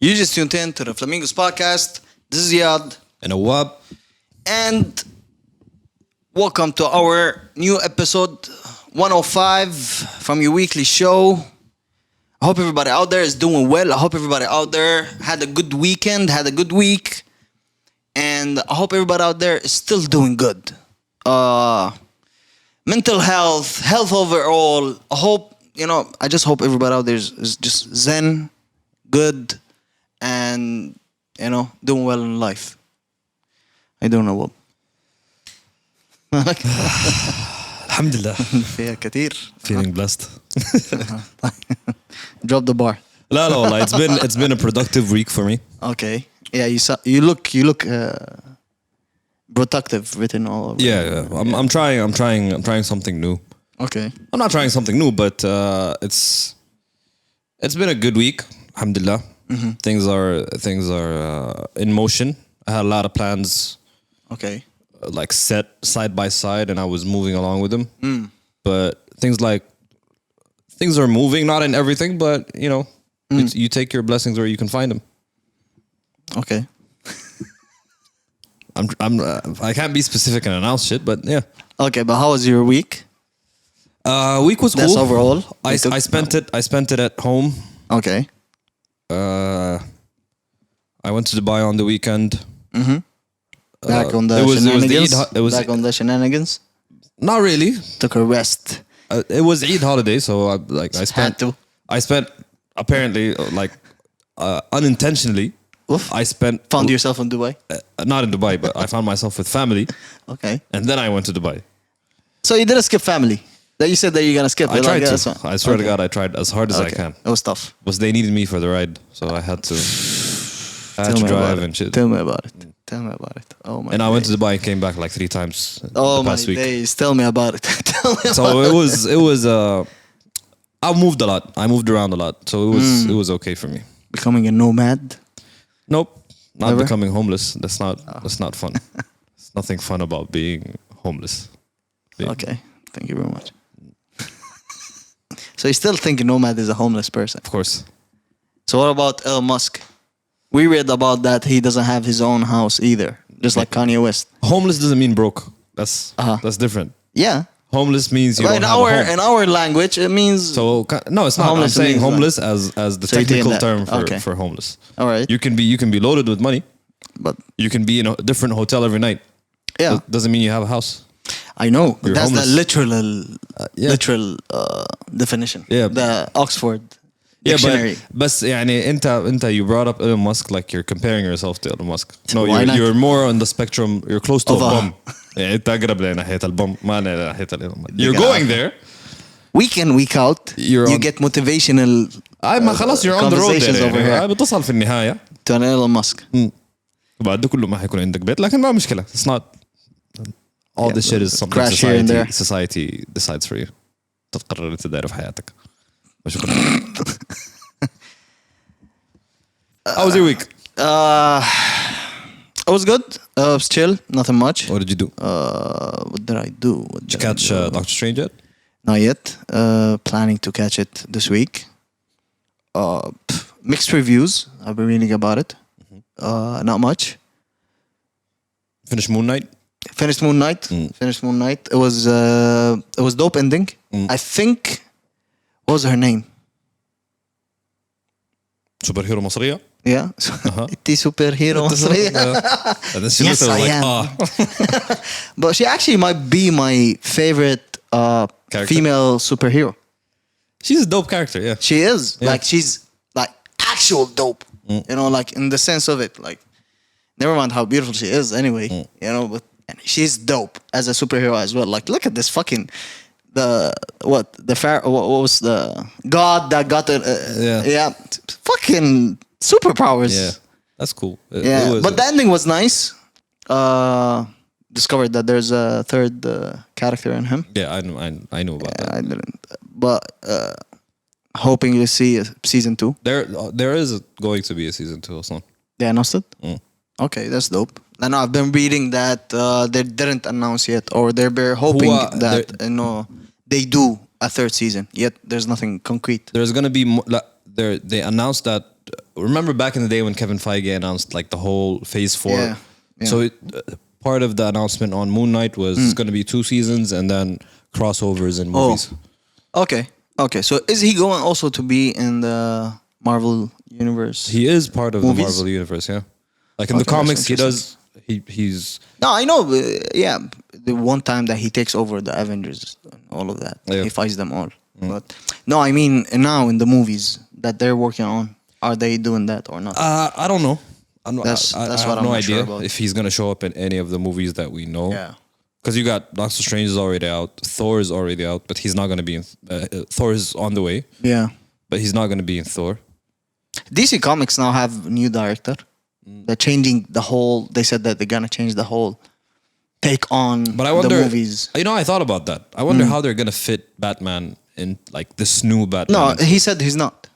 You just tuned in to the Flamingos podcast. This is Yad. And a wab. And welcome to our new episode 105 from your weekly show. I hope everybody out there is doing well. I hope everybody out there had a good weekend, had a good week. And I hope everybody out there is still doing good. Mental health overall. I just hope everybody out there is just zen, good, and, doing well in life. I don't know what. Alhamdulillah. فيها كتير. Feeling blessed. Drop the bar. لا والله, it's been a productive week for me. Okay. Yeah, you look productive written all over. Yeah. I'm trying something new. Okay. I'm not trying something new, but it's been a good week. Alhamdulillah. Mm-hmm. Things are in motion. I had a lot of plans Okay. like set side by side, and I was moving along with them. But things are moving, not in everything, but you take your blessings where you can find them. Okay. I can't be specific and announce shit, but yeah. Okay, but how was your week? Week was That's cool. overall. I spent it at home. Okay. I went to Dubai on the weekend. Mm-hmm. Back on the it was shenanigans. it was Back on the shenanigans. not really. Took a rest. It was Eid holiday, so Had to. I spent apparently unintentionally. Oof. I spent Found yourself in Dubai. not in Dubai, but I found myself with family, Okay. and then I went to Dubai. So you didn't skip family. That you said that you're gonna skip. I tried That's to. fine. I swear to Okay. God, I tried as hard as I Okay. can. It was tough. Was they needed me for the ride, so I had to. I had to drive and shit. Tell me about it. Tell me about it. Oh my. And I went to days. Dubai and came back like 3 times Oh the my past week. days. Tell me about it. Tell me about So it was. I moved a lot. I moved around a lot, so it was okay for me. becoming a nomad. Nope, not Never? becoming homeless. That's not fun. There's nothing fun about being homeless. Okay. Thank you very much. So you still think a nomad is a homeless person? Of course. So what about Elon Musk? We read about that he doesn't have his own house either, just like Kanye West. Homeless doesn't mean broke. That's different. Yeah. Homeless means you But don't have a home. in our language, it means. So no, it's not. Homeless I'm saying means homeless as the So you're taking technical that. term Okay. for homeless. All right. You can be loaded with money. But You can be in a different hotel every night. yeah, Doesn't mean you have a house. I know. But You're that's the homeless. literal definition. Yeah. The Oxford Yeah, dictionary. but يعني انت you brought up Elon Musk like you're comparing yourself to Elon Musk. No, Why not? you're more on the spectrum. You're close to Of a a- bum. يعني انت اقرب لناحية البم ما ناحية Elon Musk. You're Yeah. going there. Week in, week out, You're you on- get motivational ما خلاص you're on the road conversations there. over يعني. here بتصل في النهاية. to an Elon Musk. بعد ده كله ما حيكون عندك بيت لكن ما مشكلة. It's not all this shit is something crash here and there. society decides for you. تقرر انت دايره في حياتك. وشكرا. How was your week? It was good. It was chill. Nothing much. What did you do? What did I do? Did you catch Doctor Strange yet? Not yet. Planning to catch it this week. Mixed reviews. I've been reading about it. Not much. Finish Moon Knight? Finished Moon Knight. Finished Moon Knight. It was dope ending. I think. What was her name? سوبر هيرو مصرية؟ Yeah. It's superhero. مصرية. And then she Yes, looked at I her like, am. But she actually might be my favorite Character? female superhero. she's a dope character, yeah. She is. Yeah. Like she's like actual dope. Like in the sense of it. Like never mind how beautiful she is anyway. But and she's dope as a superhero as well. Like look at this fucking what was the god that got the Yeah. fucking superpowers. Yeah, that's cool. Yeah, It was but the ending was nice. Discovered that there's a third character in him. Yeah, I knew about that. I didn't, but hoping to see a season 2. There is going to be a season 2 or something. They announced it. Okay, that's dope. I know I've been reading that they didn't announce yet, or they're hoping that they do a third season. Yet there's nothing concrete. There's gonna be they announced that remember back in the day when Kevin Feige announced like the whole Phase 4. Yeah. So part of the announcement on Moon Knight was it's going to be 2 seasons and then crossovers in movies. Okay. So is he going also to be in the Marvel universe? He is part of Movies? the Marvel universe, yeah. Like in the Okay, that's comics, he does. He's No, I know. Yeah, the one time that he takes over the Avengers and all of that, Yeah. he fights them all. But no, I mean now in the movies that they're working on, are they doing that or not? I don't know. That's I what have I'm no not sure idea about. if he's gonna show up in any of the movies that we know. Yeah. Because you got Doctor Strange is already out, Thor is already out, but he's not gonna be in. Thor is on the way, Yeah. but he's not gonna be in Thor. DC Comics now have a new director. They're changing the whole. They said that they're gonna change the whole take on But I wonder, the movies. You know, I thought about that. I wonder how they're gonna fit Batman in like this new Batman. No, he said he's not.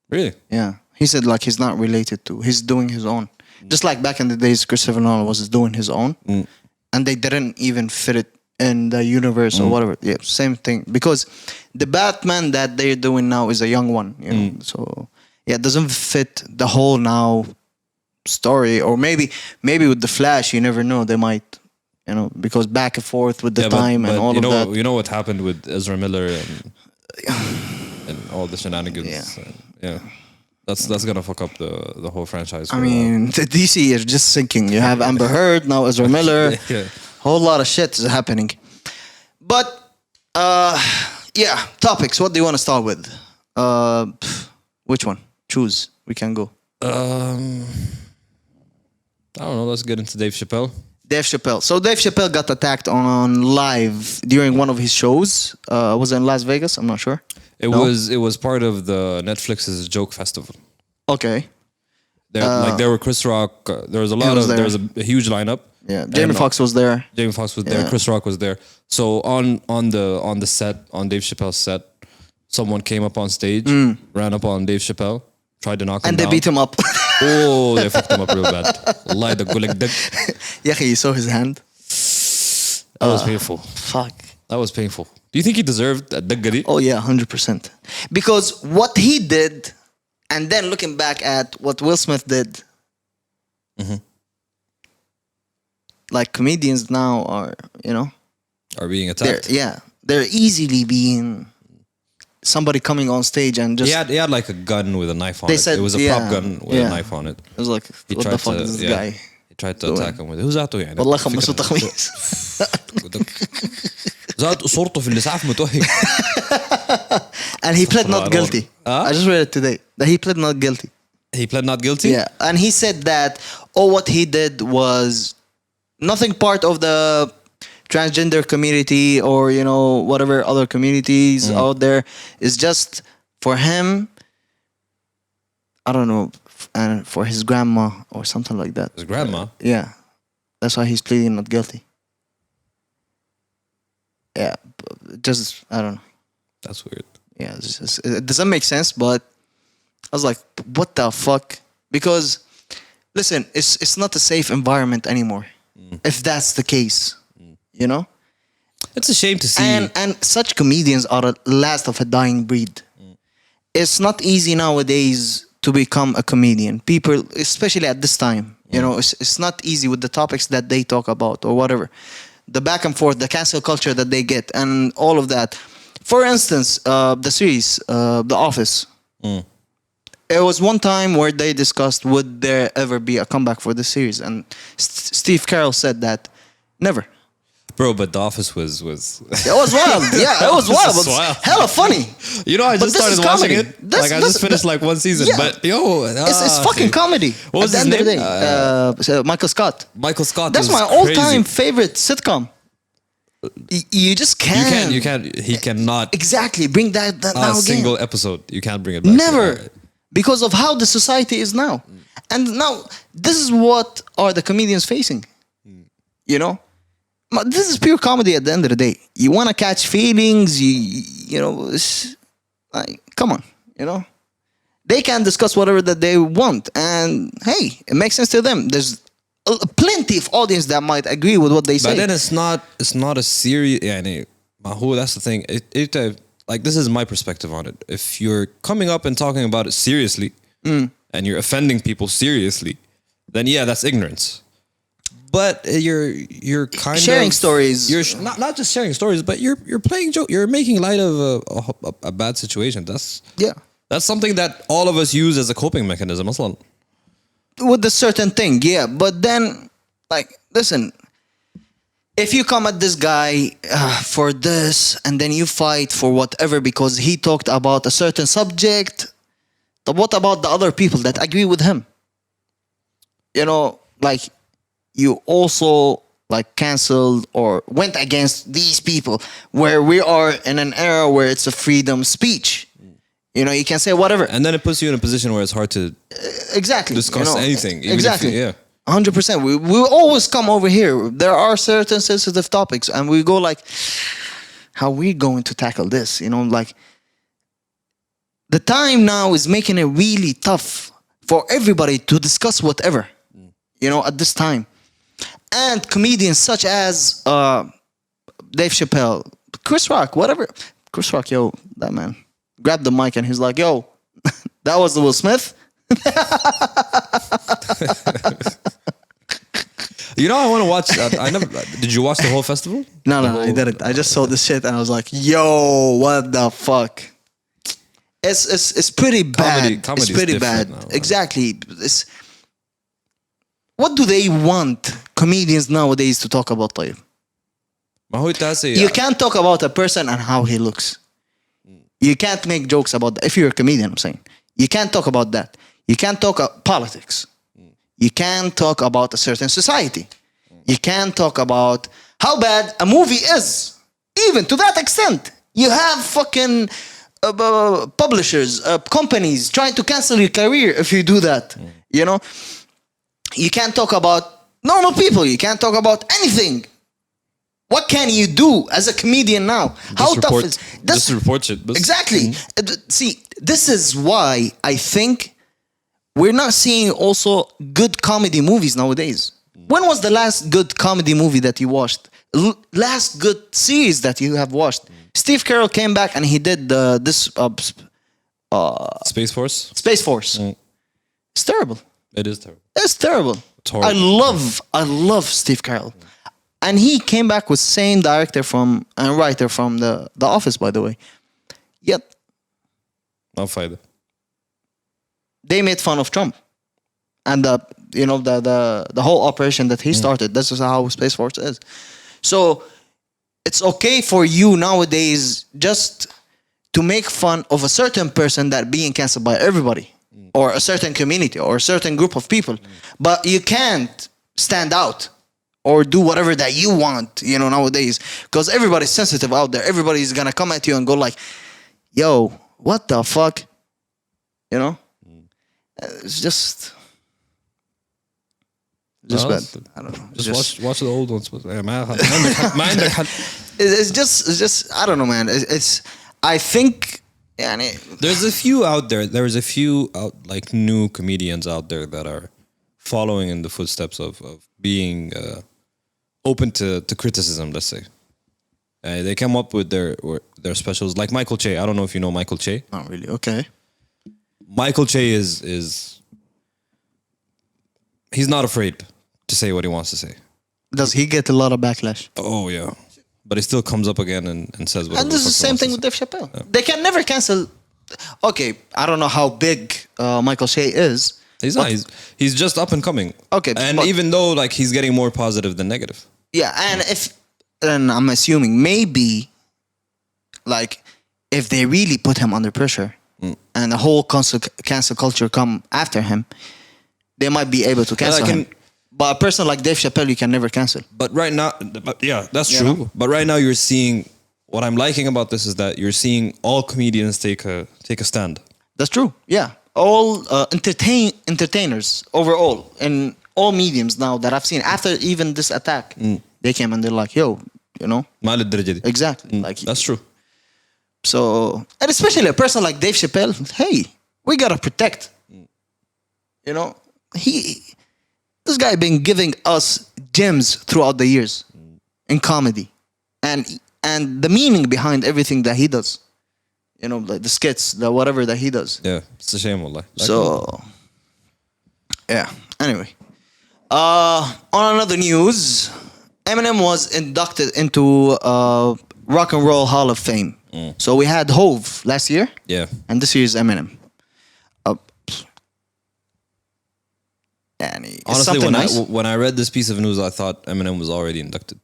Really? Yeah, he said like he's not related to. He's doing his own. Just like back in the days, Christopher Nolan was doing his own, and they didn't even fit it in the universe or whatever. Yeah, same thing. Because the Batman that they're doing now is a young one, you know. So yeah, it doesn't fit the whole now story. Or maybe with the Flash, you never know. They might, you know, because back and forth with the time and all you of know, that. You know what happened with Ezra Miller and all the shenanigans. Yeah. Yeah. That's gonna fuck up the whole franchise. I mean, the DC is just sinking. You have Amber Heard now, Ezra Miller. Yeah. Whole lot of shit is happening. But yeah, topics. What do you want to start with? Which one? Choose. We can go. I don't know. Let's get into Dave Chappelle. Dave Chappelle. So Dave Chappelle got attacked on live during one of his shows. Was it in Las Vegas? I'm not sure. It was part of the Netflix's Joke Festival. Okay. There were Chris Rock. There was a lot was of there. there was a huge lineup. Yeah. Jamie Foxx was there. Jamie Foxx was there. Yeah. Chris Rock was there. So on the set, on Dave Chappelle's set, someone came up on stage, ran up on Dave Chappelle, tried to knock him And down. they beat him up. Oh, they fucked him up real bad. Wallahi, the gulag dak. Yeah, you saw his hand. That was painful. Fuck. That was painful. Do you think he deserved a daggadi? Oh yeah, 100%. Because what he did, and then looking back at what Will Smith did, like comedians now are, you know, Are being they're attacked? they're easily being somebody coming on stage and just He had like a gun with a knife on They it. said- It was a yeah, prop gun with yeah. a knife on it. it was like, He what the tried fuck to is this yeah, guy? He tried to attack him with it. Who's that يعني؟ والله خمسوه تخميس. ذات صورته في الإسعاف متوهق. And he pled not Huh? guilty. I just read it today that he pled not guilty. He pled not guilty? Yeah, and he said that what he did was nothing part of the transgender community or, you know, whatever other communities out there. Is just for him, I don't know, and for his grandma or something like that. His grandma? Yeah, that's why he's pleading not guilty. Yeah, just I don't know. That's weird. Yeah, it doesn't make sense, but I was like, what the fuck? Because, listen, it's not a safe environment anymore. If that's the case, you know? It's a shame to see. And such comedians are the last of a dying breed. It's not easy nowadays to become a comedian. People, especially at this time, you know, it's not easy with the topics that they talk about or whatever. The back and forth, the cancel culture that they get and all of that. For instance, the series, The Office. It was one time where they discussed would there ever be a comeback for the series, and Steve Carell said that never. Bro, but The Office was It was wild. Yeah, it was wild. It was wild. hella funny. You know, I But just this started is watching comedy. it. This- Like I this- just finished like one season. Yeah. But yo, It's fucking comedy. What was at the his end name? of the day. Michael Scott. Michael Scott. That's was my all-time crazy. favorite sitcom. You just can't. You can't. He cannot. Exactly. Bring that A now again. single episode. You can't bring it back. Never. Because of how the society is now. And now, this is what are the comedians facing. You know? This is pure comedy at the end of the day. You want to catch feelings, you know, it's like, come on, you know? They can discuss whatever that they want. And hey, it makes sense to them. There's plenty of audience that might agree with what they say. But then it's not a serious. يعني that's the thing. Like this is my perspective on it. If you're coming up and talking about it seriously, and you're offending people seriously, then yeah, that's ignorance. But you're kind sharing of stories. You're not just sharing stories, but you're playing joke. You're making light of a bad situation. That's something that all of us use as a coping mechanism. Aslan. With a certain thing, yeah. But then, like, listen, if you come at this guy for this, and then you fight for whatever because he talked about a certain subject, but what about the other people that agree with him? You know, like, you also like canceled or went against these people, where we are in an era where it's a freedom speech. You know, you can say whatever, and then it puts you in a position where it's hard to exactly discuss anything. Even exactly, yeah. 100%. We always come over here. There are certain sensitive topics, and we go like, how are we going to tackle this? You know, like, the time now is making it really tough for everybody to discuss whatever. You know, at this time. And comedians such as Dave Chappelle, Chris Rock, whatever. Chris Rock, yo, that man grabbed the mic and he's like, yo, that was the Will Smith. You know, I want to watch. I never. Did you watch the whole festival? No, I didn't. I just saw this shit and I was like, yo, what the fuck? It's pretty bad. Comedy's it's pretty bad. now, right? Exactly. What do they want comedians nowadays to talk about, طيب? You can't talk about a person and how he looks. You can't make jokes about that. If you're a comedian, I'm saying. You can't talk about that. You can't talk politics. You can't talk about a certain society. You can't talk about how bad a movie is. Even to that extent. You have fucking publishers, companies trying to cancel your career if you do that. You know? You can't talk about normal people. You can't talk about anything. What can you do as a comedian now? How tough is this? Just report it. Exactly. See, this is why I think we're not seeing also good comedy movies nowadays. When was the last good comedy movie that you watched? Last good series that you have watched? Steve Carell came back and he did Space Force. Space Force. It's terrible. It is terrible. It's terrible. It's horrible. I love Steve Carell. And he came back with same director and writer from the Office, by the way. Yet I'll fight it. They made fun of Trump. And the whole operation that he started. This is how Space Force is. So it's okay for you nowadays just to make fun of a certain person that being canceled by everybody. Or a certain community or a certain group of people. But you can't stand out or do whatever that you want, you know, nowadays. Because everybody's sensitive out there. Everybody's going to come at you and go like, yo, what the fuck? You know? It's just bad. I don't know. Just watch the old ones. It's just, I don't know, man. I think... There's a few out there. There's a few like new comedians out there that are following in the footsteps of being open to criticism. Let's say they come up with their specials, like Michael Che. I don't know if you know Michael Che. Not really. Okay. Michael Che is he's not afraid to say what he wants to say. Does he get a lot of backlash? Oh yeah. But he still comes up again and says what. And this is the same thing with Dave Chappelle. Yeah. They can never cancel. Okay, I don't know how big Michael Che is. He's not. He's just up and coming. Okay, and even though like he's getting more positive than negative. Yeah, and I'm assuming maybe, like, if they really put him under pressure and the whole cancel culture come after him, they might be able to cancel him. But a person like Dave Chappelle, you can never cancel. But right now, yeah, that's true. Know? But right now, you're seeing what I'm liking about this is that you're seeing all comedians take a stand. That's true. Yeah, all entertainers overall in all mediums now that I've seen after even this attack, they came and they're like, "Yo, you know." Exactly. Like that's true. So, and especially a person like Dave Chappelle, hey, we gotta protect. You know, this guy been giving us gems throughout the years in comedy, and the meaning behind everything that he does. You know, like the skits, the whatever that he does. Yeah, it's a shame, wallah. So, Yeah. Anyway, on another news, Eminem was inducted into Rock and Roll Hall of Fame. So we had HOF last year, Yeah. and this year is Eminem. And it's Honestly, something when nice. when I read this piece of news, I thought Eminem was already inducted.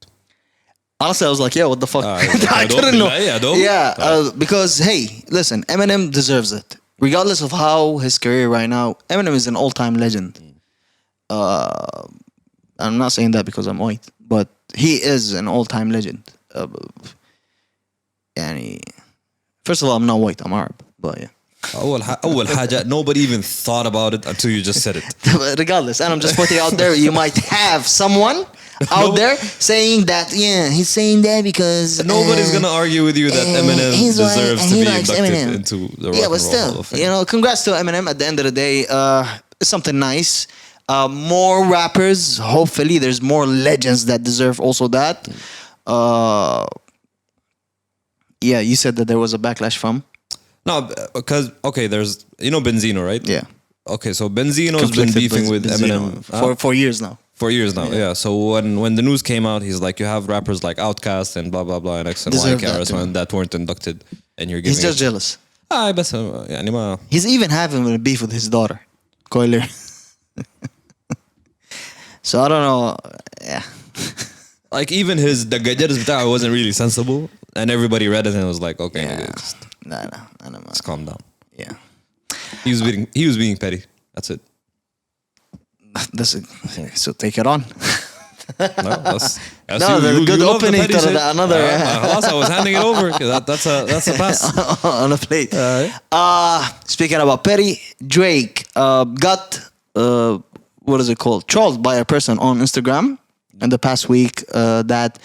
Honestly, I was like, yeah, what the fuck? I I don't- couldn't know. I don't- Yeah, because, hey, listen, Eminem deserves it. Regardless of how his career right now, Eminem is an all-time legend. I'm not saying that because I'm white, but he is an all-time legend. يعني, first of all, I'm not white, I'm Arab, but yeah. أول حاجة, nobody even thought about it until you just said it. Regardless, and I'm just putting out there, you might have someone out there saying that, yeah, he's saying that because Nobody's gonna argue with you that Eminem he's white deserves and to he be likes inducted Eminem. into the Rock Yeah, and but Roll still, Hall of Fame. you know, congrats to Eminem. At the end of the day, it's something nice. More rappers. Hopefully, there's more legends that deserve also that. Yeah, you said that there was a backlash from. No, because okay, there's Benzino, right? Yeah, Okay, so Benzino's been beefing with Eminem for years now. for years now. Yeah. So when the news came out, he's like, you have rappers like Outkast and blah blah blah and X and Y Deserve that, KRS-One that weren't inducted, and you're giving. He's just jealous. بس يعني ما. He's even having a beef with his daughter, Coiler. So I don't know. Yeah. Like even his دقاجرس بتاعه wasn't really sensible, and everybody read it and was like, okay, Yeah. just No. let's calm down. Yeah. He was being petty. That's it. That's it. So take it on. No, that's No, the good love the opening petty to shit. another. خلاص, I was handing it over. That's a pass. On a plate. Speaking about Petty, Drake got what is it called? Trolled by a person on Instagram in the past week that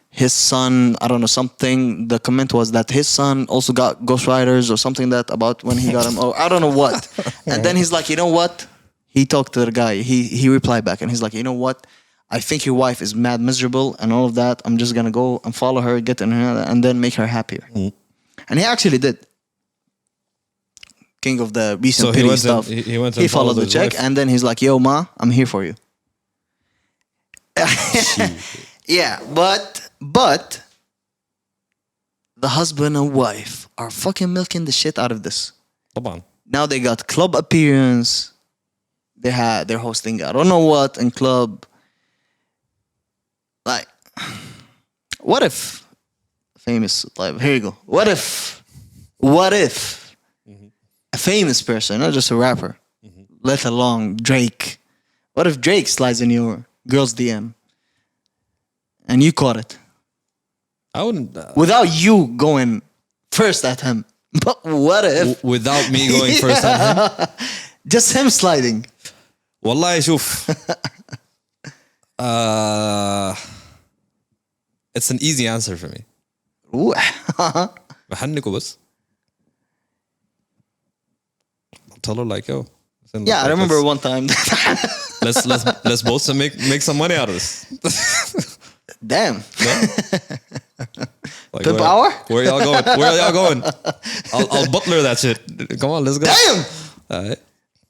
his son, I don't know, something. The comment was that his son also got ghostwriters or something that about when he got him, or I don't know what. And then he's like, you know what? He talked to the guy. He replied back and he's like, you know what? I think your wife is mad miserable and all of that. I'm just gonna go and follow her, get in her, and then make her happier. And he actually did. King of the recent So pity stuff. he went and He followed the his check, wife. and then he's like, "Yo, ma, I'm here for you." Yeah, but the husband and wife are fucking milking the shit out of this. طبعا. Now they got club appearance. They're hosting I don't know what in club. Like, what if famous? Like, here you go. What if a famous person, not just a rapper, let alone Drake? What if Drake slides in your girl's DM and you caught it I wouldn't. without you going first at him? But what if Without me going first at him. just him sliding? والله شوف. It's an easy answer for me. Ooh. بحنكه بس. I'll tell her like, yo. listen, Yeah, I like, remember one time. let's both make some money out of this. Damn. Like, Pimp hour? Where y'all going? Where y'all going? I'll butler that shit. Come on, let's go. Damn. Alright.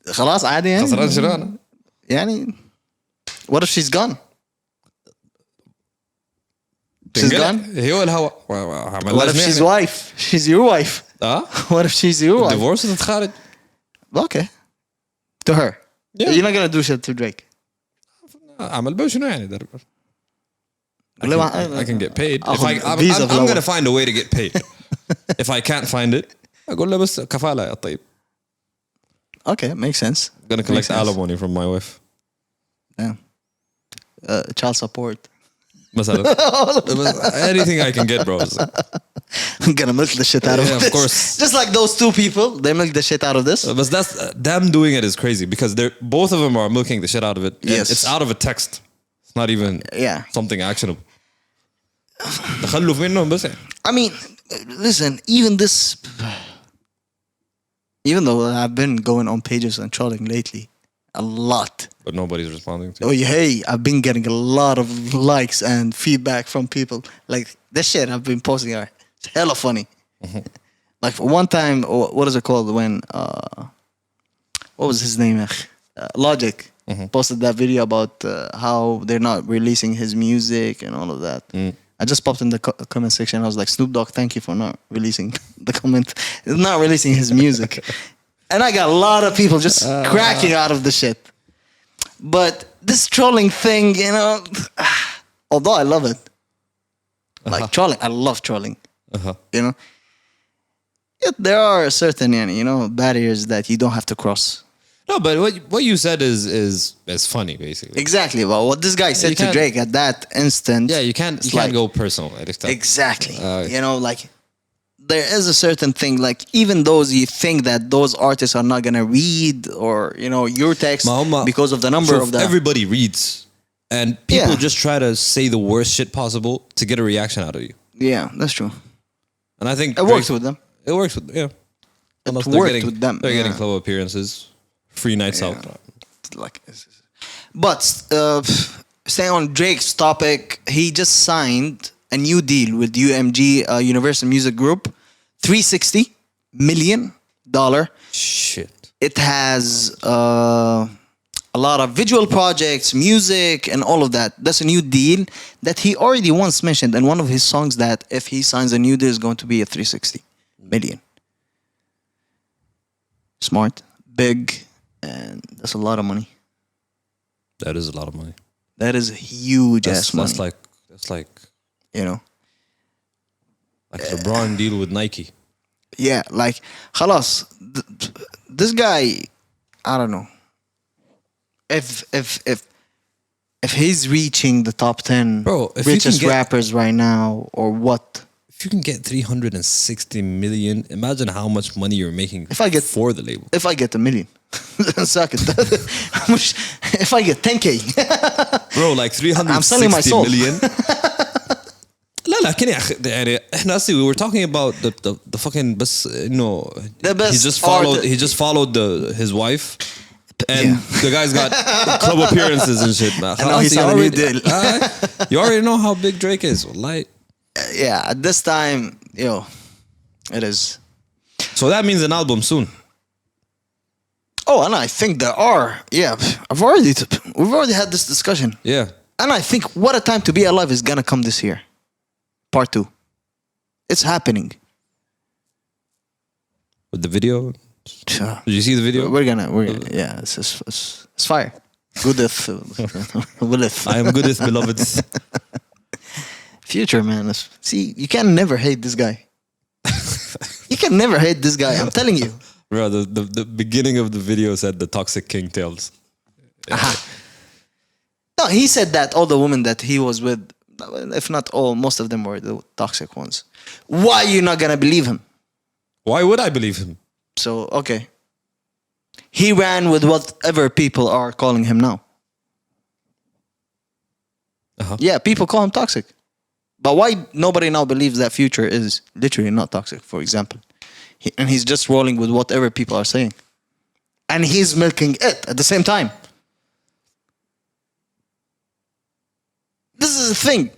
خلاص عادي يعني. خسران شنو أنا؟ يعني. What if she's gone? She's gone? هي الهوا. What if she's wife? She's your wife. What if she's your wife? Divorce تتخارج. Okay. To her. Yeah. You're not gonna do shit to Drake. أعمل بيه شنو يعني در. I can get paid. If I'm gonna find a way to get paid. If I can't find it, أقول له بس كفالة يا طيب. Okay, makes sense. I'm gonna collect alimony from my wife. Yeah. Child support. مثلا. Anything I can get, bro. I'm gonna milk the shit out of this. Of course. Just like those two people, they milk the shit out of this. But that's them doing it is crazy because both of them are milking the shit out of it. Yes. It's out of a text. It's not even something actionable. تخلف منهم بس. I mean, listen, even though I've been going on pages and trolling lately a lot. But nobody's responding to it. Oh, hey, I've been getting a lot of likes and feedback from people. Like, this shit I've been posting are hella funny. Like, for one time, what is it called when, what was his name? Logic posted that video about how they're not releasing his music and all of that. I just popped in the comment section. I was like, Snoop Dogg, thank you for not releasing the comment. Not releasing his music. And I got a lot of people just cracking out of the shit. But this trolling thing, you know, although I love it. Like trolling, I love trolling. You know? Yet there are certain, you know, barriers that you don't have to cross. No, but what you said is funny, basically. Exactly. Well, what this guy said to Drake at that instant. Yeah, you can't go personal. Exactly. You know, like there is a certain thing, like even those you think that those artists are not gonna read or you know your text because of the number of the. Everybody reads, and people just try to say the worst shit possible to get a reaction out of you. Yeah, that's true. And I think it works with them. It works with Unless worked with them. They're getting club appearances, free nights out. Like, but staying on Drake's topic, he just signed a new deal with UMG, Universal Music Group, $360 million. Shit. It has a lot of visual projects, music, and all of that. That's a new deal that he already once mentioned in one of his songs that if he signs a new deal, is going to be a $360 million. Smart, big, and that's a lot of money. That is a lot of money. That is huge ass money. That's like you know, like LeBron deal with Nike. Yeah, like خلاص this guy, I don't know. If he's reaching the top 10 richest rappers right now or what? If you can get 360 million, imagine how much money you're making for the label. If I get $1 million. Suck it. If I get 10K. Bro, like 360 million. لا لكن يا اخي يعني احنا we were talking about the fucking بس انه he just followed his wife and the guy's got club appearances and shit. You already know how big Drake is. Like at this time, it is. So that means an album soon. Oh, and I think there are. Yeah, we've already had this discussion. Yeah. And I think What a Time to Be Alive is gonna come this year. Part 2. It's happening. With the video? Did you see the video? We're gonna yeah, it's fire. Goodeth. I am Goodeth, beloved. Future, man. See, you can never hate this guy. You can never hate this guy, I'm telling you. Bro, the beginning of the video said the toxic king tales. No, he said that all the women that he was with, if not all, most of them were the toxic ones. Why are you not gonna believe him? Why would I believe him? So, okay. He ran with whatever people are calling him now. Yeah, people call him toxic. But why nobody now believes that Future is literally not toxic, for example? And he's just rolling with whatever people are saying. And he's milking it at the same time. This is the thing,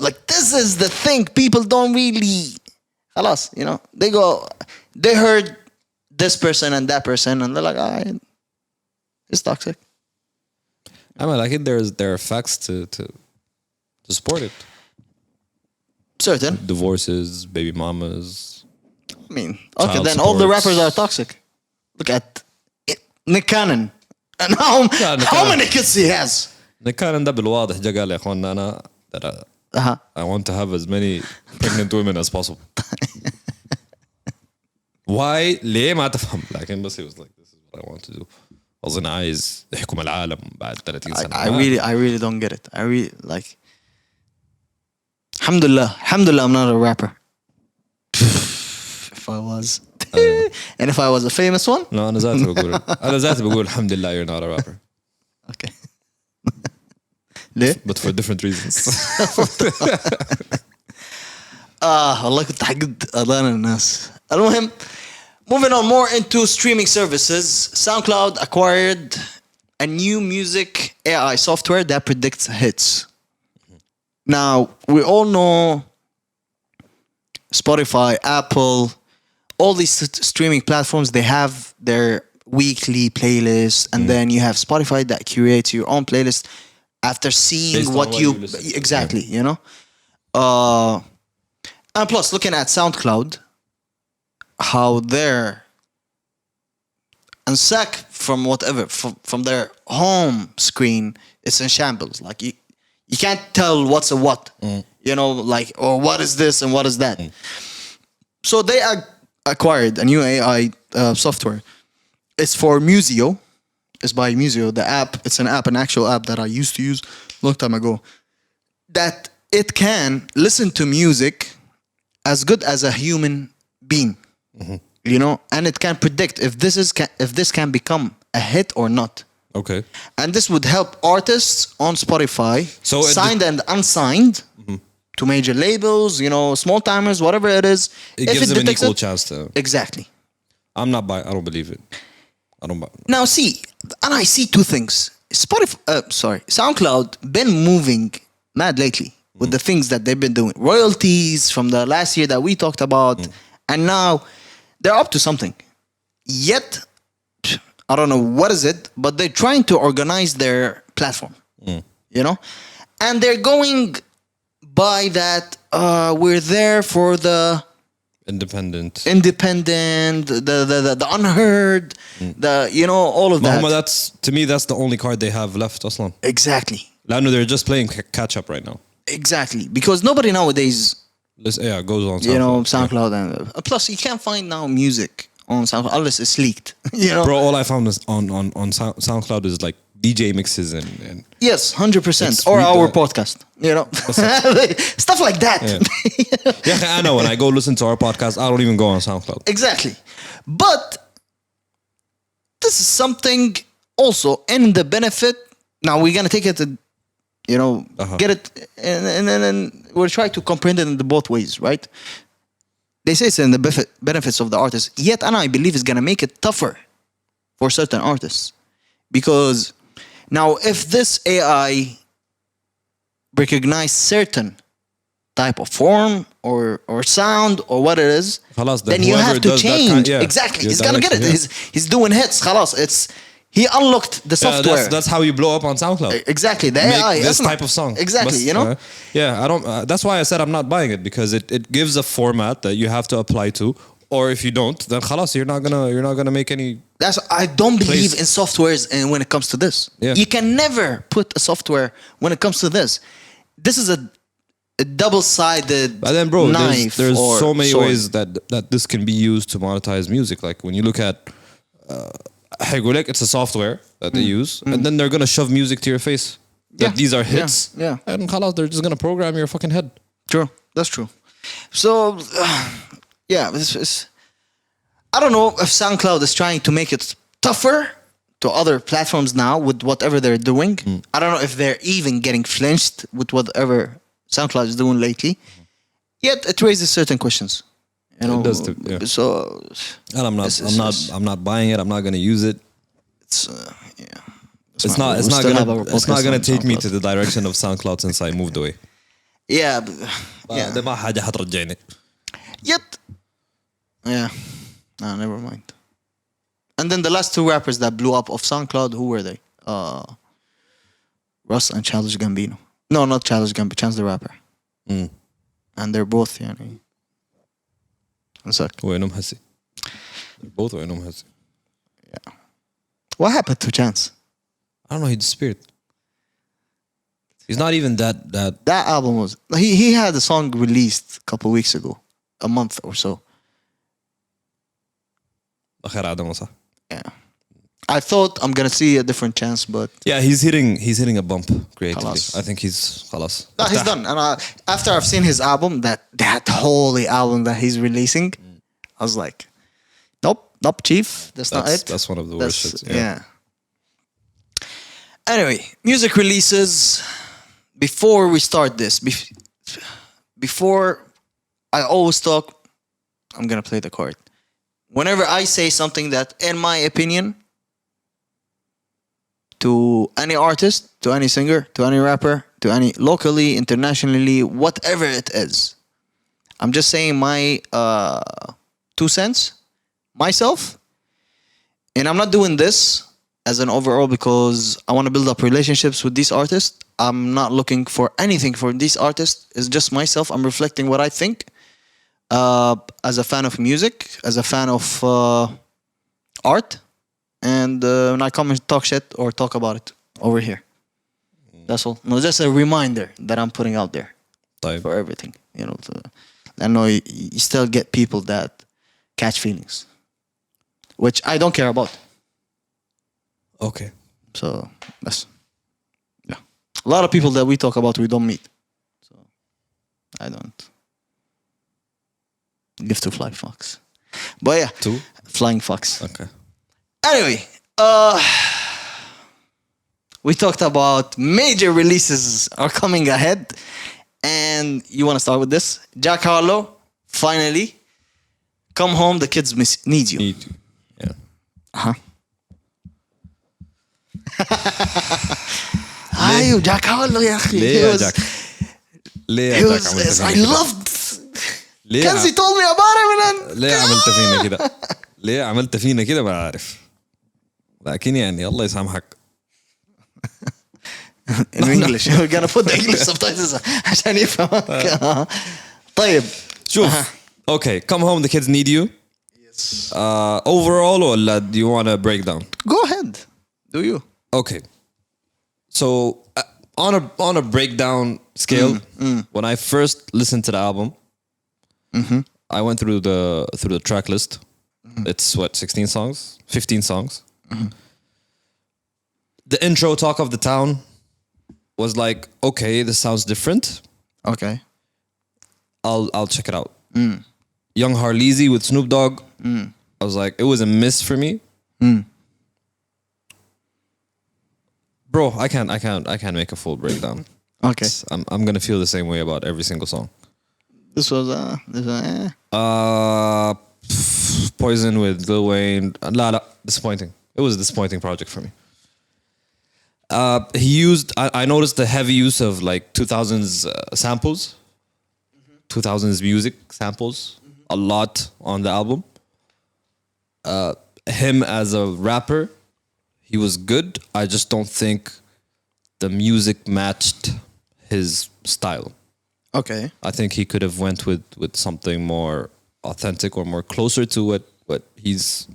like this is the thing. People don't really, خلاص, they heard this person and that person and they're like, it's toxic. I mean, I think there are facts to support it. Certain. Divorces, baby mamas. I mean, okay, then all the rappers are toxic. Look at Nick Cannon. And how many kids he has? Nick Cannon ده بالواضح جا قال يا اخوانا انا I want to have as many pregnant women as possible. Why? ليه ما تفهم. لكن بس he was like, this is what I want to do. أظن عايز يحكم العالم بعد 30 سنة. I really don't get it. I really like. Alhamdulillah, I'm not a rapper. If I was. And if I was a famous one? No, أنا ذاتي بقول الحمد لله you're not a rapper. Okay. ليه؟ But for different reasons. والله كنت حقد أذان الناس. المهم, moving on more into streaming services. SoundCloud acquired a new music AI software that predicts hits. Now, we all know Spotify, Apple, all these streaming platforms, they have their weekly playlists, and then you have Spotify that curates your own playlist after seeing Based on what what you you listen to, exactly, you know. And plus, looking at SoundCloud, how they're unsack from whatever from their home screen, it's in shambles. Like you can't tell what's a what, you know, like, or what is this and what is that. So they acquired a new AI software. It's for Museo. It's by Museo. The app. It's an app, an actual app that I used to use a long time ago. That it can listen to music as good as a human being, you know, and it can predict if this can become a hit or not. Okay. And this would help artists on Spotify, So signed and unsigned, to major labels, you know, small timers, whatever it is. It if gives them an detects equal it, chance to. exactly. I'm not buying. I don't believe it. I don't buy. Now see, and I see two things. SoundCloud been moving mad lately with the things that they've been doing. Royalties from the last year that we talked about, and now they're up to something. Yet, I don't know what is it, but they're trying to organize their platform. You know, and they're going by that. We're there for the Independent, the unheard, the, you know, all of that. Mahmoud, that's to me. That's the only card they have left. Aslan. Exactly. Lano, they're just playing catch up right now. Exactly, because nobody nowadays, Yeah, goes on. you know, SoundCloud. SoundCloud, and plus you can't find now music on SoundCloud unless it's leaked. You know, Bro, all I found is on SoundCloud is like DJ mixes and yes, 100%, It's or read our that. podcast. You know, stuff like that. yeah, I know when I go listen to our podcast, I don't even go on SoundCloud. Exactly, but this is something also in the benefit. Now we're gonna take it to, you know, get it, and we'll try to comprehend it in the both ways, right? They say it's in the benefits of the artist, yet, and I believe it's gonna make it tougher for certain artists, because now if this AI recognize certain type of form or sound or what it is, خلاص, then you whoever have to does that change. kind- yeah, Exactly, your he's gonna get it. direction, yeah. He's doing hits. خلاص, he unlocked the Yeah, software. that's how you blow up on SoundCloud. Exactly, the Make AI. this that's not- type of song. Exactly, But, you know. yeah, I don't. That's why I said I'm not buying it, because it gives a format that you have to apply to, or if you don't, then خلاص, you're not gonna make any. I don't believe Please. in softwares, and when it comes to this, Yeah. you can never put a software when it comes to this. This is a double-sided But then, bro, knife. there's or so many sword. ways that this can be used to monetize music. Like when you look at, it's a software that they use, and then they're gonna shove music to your face. That Yeah. these are hits. Yeah. And خلاص, they're just gonna program your fucking head. True, that's true. So, yeah, this is. I don't know if SoundCloud is trying to make it tougher to other platforms now with whatever they're doing. I don't know if they're even getting flinched with whatever SoundCloud is doing lately. Yet it raises certain questions. You know, It does too, yeah. So And I'm not buying it. I'm not gonna use it. it's yeah. It's not gonna take me to the direction of SoundCloud since I moved away. Yeah, yeah. ده ما حاجة حترجعني. Yet, yeah. No, never mind. And then the last two rappers that blew up off SoundCloud, who were they? Russ and Childish Gambino. No, not Childish Gambino. Chance the Rapper. And they're both, يعني. وينهم هسي. They're both وينهم هسي. Yeah. What happened to Chance? I don't know. He disappeared. He's not even that. That album was. He had a song released a couple weeks ago, a month or so. آخر عدمه صح. Yeah. I thought I'm gonna see a different Chance, but Yeah, he's hitting a bump creatively. خلاص. I think he's خلاص. no, he's done. And after I've seen his album, that holy album that he's releasing, I was like, nope, Chief, that's not it. That's one of the worst shits. Yeah. Anyway, music releases. Before we start this, before I always talk, I'm gonna play the card. Whenever I say something that, in my opinion, to any artist, to any singer, to any rapper, to any locally, internationally, whatever it is, I'm just saying my 2 cents, myself. And I'm not doing this as an overall because I want to build up relationships with these artists. I'm not looking for anything for these artists. It's just myself. I'm reflecting what I think as a fan of music, as a fan of art. And when I come and talk shit or talk about it over here. That's all. No, just a reminder that I'm putting out there for everything. You know, I know you still get people that catch feelings, which I don't care about. Okay. So that's a lot of people that we talk about we don't meet. So I don't give two flying fucks. But yeah, Two flying fucks. Okay. Anyway, we talked about major releases are coming ahead, and you want to start with this? Jack Harlow, finally, come home. The kids need you. Need you. Yeah. Uh-huh. أيوة Jack Harlow يا أخي. ليه يا جاك؟ ليه يا جاك عملت I فينا كده؟ loved. ليه Kenzie told me about it. ليه عملت فينا كده؟ ليه عملت فينا كده ما عارف. لكن يعني الله يسامحك. In English. We're gonna put the English subtitles عشان يفهمك. طيب. شوف. Okay, come home. The kids need you. Yes. Overall, or do you want to break down? Go ahead. Do you? Okay. So on a breakdown scale, when I first listened to the album, I went through the track list. It's what, 16 songs, 15 songs. The intro, Talk of the Town, was like, okay, this sounds different. Okay. I'll check it out. Young Harleezy with Snoop Dogg. I was like, it was a miss for me. Bro, I can't make a full breakdown. Okay. I'm gonna feel the same way about every single song. This was Poison with Lil Wayne. Disappointing. It was a disappointing project for me. He used. I noticed the heavy use of like 2000s samples, 2000s music samples, a lot on the album. Him as a rapper, he was good. I just don't think the music matched his style. Okay. I think he could have went with something more authentic or more closer to what he's.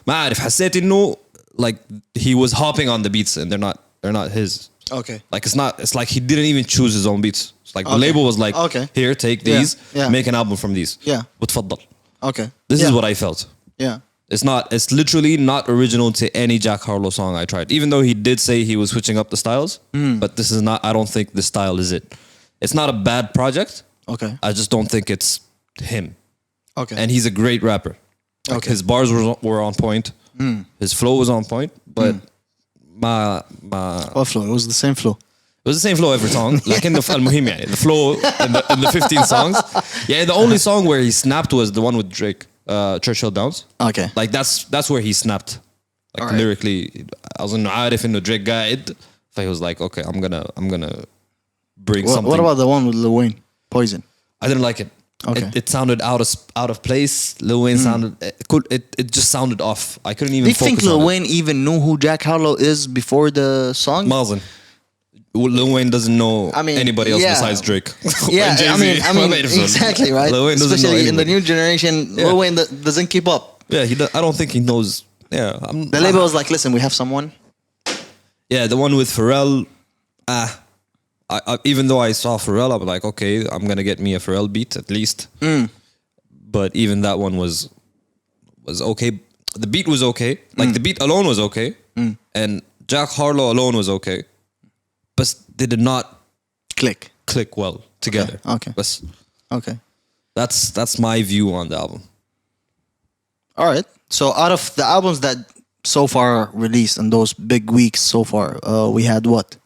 ما عارف حسيت إنه like he was hopping on the beats and they're not his. Okay. Like it's like he didn't even choose his own beats. It's like the label was like, okay, here, take these, yeah. make an album from these. Yeah. وتفضل. Okay. This is what I felt. Yeah. It's literally not original to any Jack Harlow song I tried. Even though he did say he was switching up the styles, but this is not, I don't think the style is it. It's not a bad project. Okay. I just don't think it's him. Okay. And he's a great rapper. Like Okay. his bars were on point. His flow was on point, but What flow? It was the same flow. it was the same flow every song. Like in the flow in the 15 songs. Yeah, the only song where he snapped was the one with Drake, Churchill Downs. Okay. Like that's where he snapped. Like Alright. lyrically, I was عارف إنه Drake قاعد. So he was like, okay, I'm gonna bring something. What about the one with Lil Wayne? Poison. I didn't like it. Okay. It sounded out of place. Lil Wayne sounded it just sounded off. I couldn't even Do you focus think on Lil it. Wayne even knew who Jack Harlow is before the song? Mazen. Lil Wayne doesn't know anybody else besides Drake. Yeah, And Jay-Z. I mean, exactly, right? Lil Wayne doesn't Especially know in the anybody. new generation, Lil Wayne doesn't keep up. Yeah, I don't think he knows. Yeah, The label was like, listen, we have someone. Yeah, the one with Pharrell. I even though I saw Pharrell, I'm like, okay, I'm gonna get me a Pharrell beat at least. But even that one was okay. The beat was okay. Like the beat alone was okay, and Jack Harlow alone was okay, but they did not click well together. Okay. But Okay. that's my view on the album. All right. So out of the albums that so far released in those big weeks so far, we had what?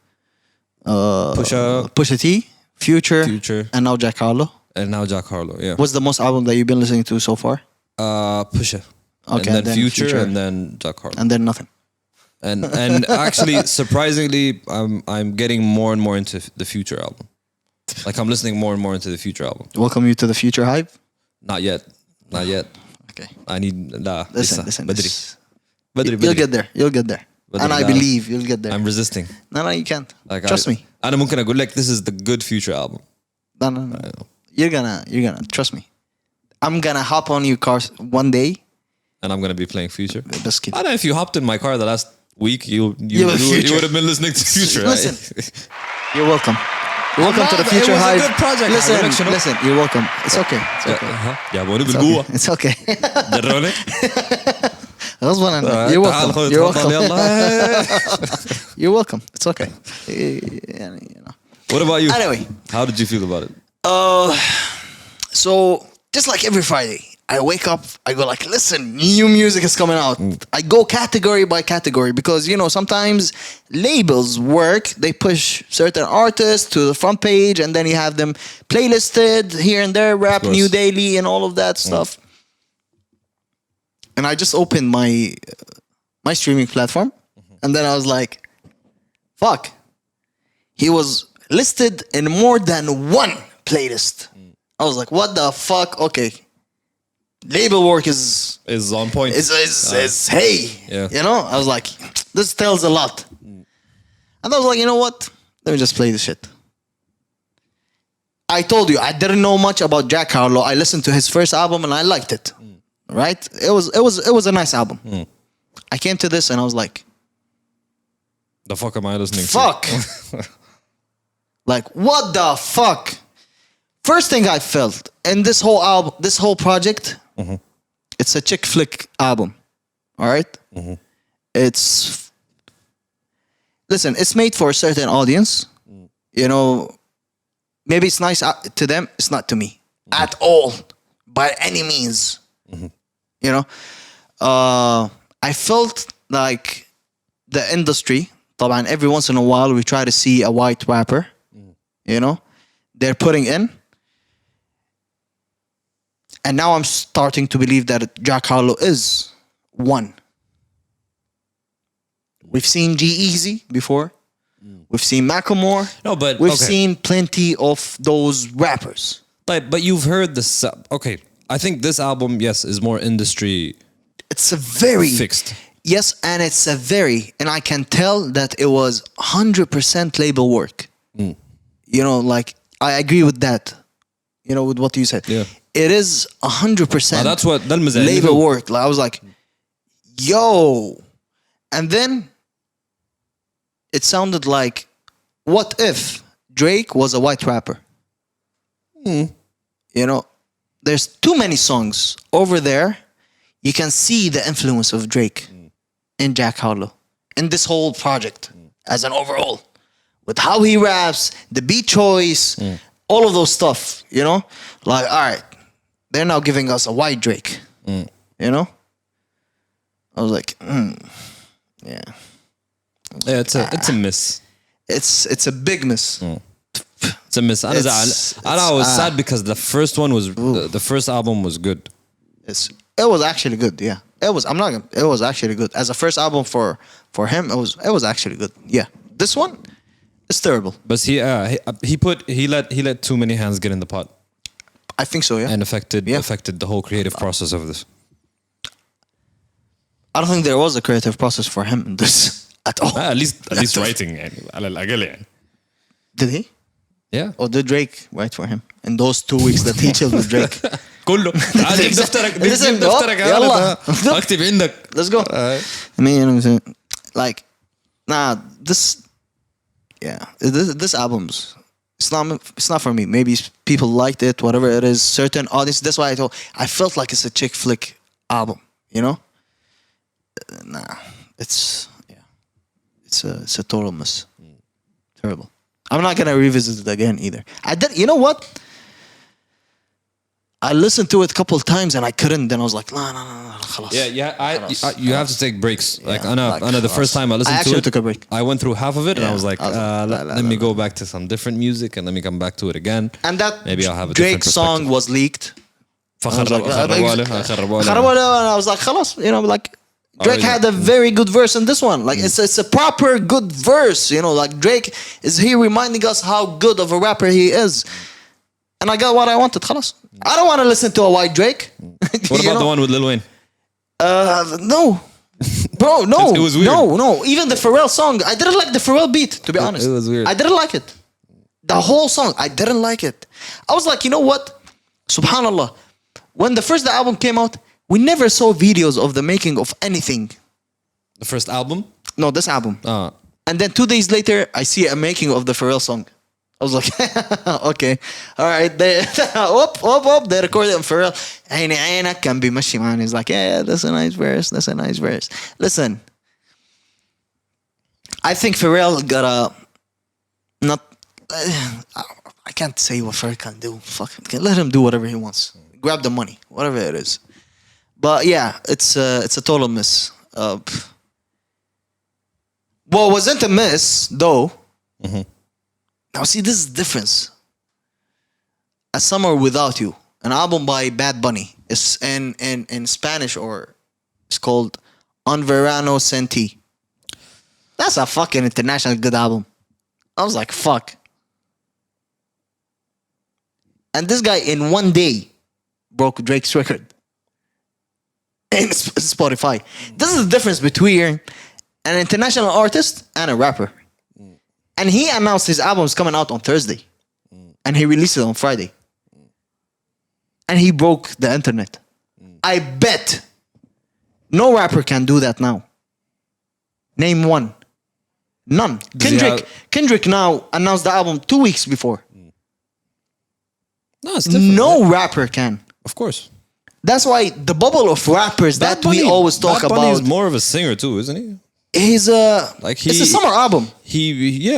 Pusha T, Future, and now Jack Harlow. And now Jack Harlow, yeah. What's the most album that you've been listening to so far? Pusha. Okay, and then Future, and then Jack Harlow. And then nothing. And actually, surprisingly, I'm getting more and more into the Future album. Like I'm listening more and more into the Future album. Welcome you to the Future hype. Not yet. Okay. I need Listen. بدري. بدري You'll بدري. get there. You'll get there. بدري And I لا. believe you'll get there. I'm resisting. No, you can't. Like Trust me. أنا ممكن أقول لك this is the good future album. No. You're gonna trust me. I'm gonna hop on your car one day. And I'm gonna be playing Future. بس كده. I don't know if you hopped in my car the last week, you Future. would have been listening to Future. Listen. Right? You're welcome. You're welcome to the It future was a hive. good project. Listen. You're welcome. It's okay. It's okay. جابوني It's بالقوة. okay. It's okay. دروني. غصبا عنك. You're welcome. تعال You're تفضل welcome. يلا. You're welcome. It's okay. يعني, you know. What about you? Anyway. How did you feel about it? So just like every Friday, I wake up, I go like, listen, new music is coming out. I go category by category because, you know, sometimes labels work. They push certain artists to the front page and then you have them playlisted here and there, rap, new daily and all of that stuff. And I just opened my streaming platform and then I was like, fuck. He was listed in more than one playlist. I was like, what the fuck? Okay. Label work is on point. is hey. Yeah. You know? I was like, this tells a lot. And I was like, you know what? Let me just play the shit. I told you, I didn't know much about Jack Harlow. I listened to his first album and I liked it. Right? It was a nice album. I came to this and I was like, the fuck am I listening to? fuck. Like, what the fuck? First thing I felt in this whole album, this whole project, it's a chick flick album. All right? Listen, it's made for a certain audience. You know, maybe it's nice to them. It's not to me at all, by any means. You know, I felt like the industry, طبعا every once in a while we try to see a white rapper, you know, they're putting in. And now I'm starting to believe that Jack Harlow is one. We've seen G-Eazy before. We've seen Macklemore. No, but we've okay. seen plenty of those rappers. But you've heard this. Okay, I think this album, yes, is more industry. It's a very fixed. Yes, and it's a very, and I can tell that it was 100% label work. You know, like I agree with that. You know, with what you said. Yeah. It is 100% that's what label work. Like, I was like, yo. And then it sounded like, what if Drake was a white rapper? You know, there's too many songs over there. You can see the influence of Drake in Jack Harlow, in this whole project as an overall. With how he raps, the beat choice, all of those stuff, you know? Like, all right, they're now giving us a white Drake, you know? I was like, yeah. Yeah, it's a miss. It's a big miss. It's a miss. I was sad because the first one was the first album was good. It was actually good, yeah. It was actually good. As a first album for him, it was actually good. Yeah. This one is terrible. But he let too many hands get in the pot. I think so, yeah. And affected the whole creative process of this. I don't think there was a creative process for him in this at all. At least writing يعني على الأقل يعني. Did he? Yeah. Or did Drake write for him in those 2 weeks that he chilled with Drake? كله تعال جيب دفترك جيب دفترك يلا اكتب عندك. Let's go. I mean, you know what I'm saying? Like, nah, this album's it's not for me. Maybe people liked it, whatever it is. Certain audience. That's why I felt like it's a chick flick album. You know? Nah, it's a total miss. Terrible. I'm not gonna revisit it again either. You know what? I listened to it a couple of times and I couldn't. Then I was like, no, خلاص. Yeah. You have to take breaks. Like, the first time I listened to it, I actually took a break. I went through half of it and I was like, let me go back to some different music and let me come back to it again. And that maybe I'll have a Drake song was leaked. خربوا and I was like, خلاص, you know, like Drake had a very good verse in this one. Like it's a proper good verse, you know, like Drake is here reminding us how good of a rapper he is. And I got what I wanted, خلاص. I don't want to listen to a white Drake. What about the one with Lil Wayne? No. Bro, no, It was weird. no. Even the Pharrell song, I didn't like the Pharrell beat. To be honest, it was weird. I didn't like it. The whole song, I didn't like it. I was like, you know what? Subhanallah. When the first album came out, we never saw videos of the making of anything. The first album? No, this album. And then 2 days later, I see a making of the Pharrell song. I was like, okay, all right. They, they recorded on Pharrell. عيني عينك كان بيمشي معانا. He's like, yeah, that's a nice verse. That's a nice verse. Listen, I think Pharrell got a not. I can't say what Pharrell can do. Fuck, let him do whatever he wants. Grab the money, whatever it is. But yeah, it's a total miss. Well, it wasn't a miss though. Mm-hmm. Now see, this is the difference. A Summer Without You, an album by Bad Bunny. It's in Spanish, or it's called Un Verano Sin Ti. That's a fucking international good album. I was like, fuck. And this guy in one day broke Drake's record in Spotify. This is the difference between an international artist and a rapper. And he announced his album's coming out on Thursday. And he released it on Friday. And he broke the internet. I bet no rapper can do that now. Name one. None. Kendrick now announced the album 2 weeks before. No, it's different. No rapper can. Of course. That's why the bubble of rappers that we always talk Bad Bunny about. is more of a singer too, isn't he? It's a summer album.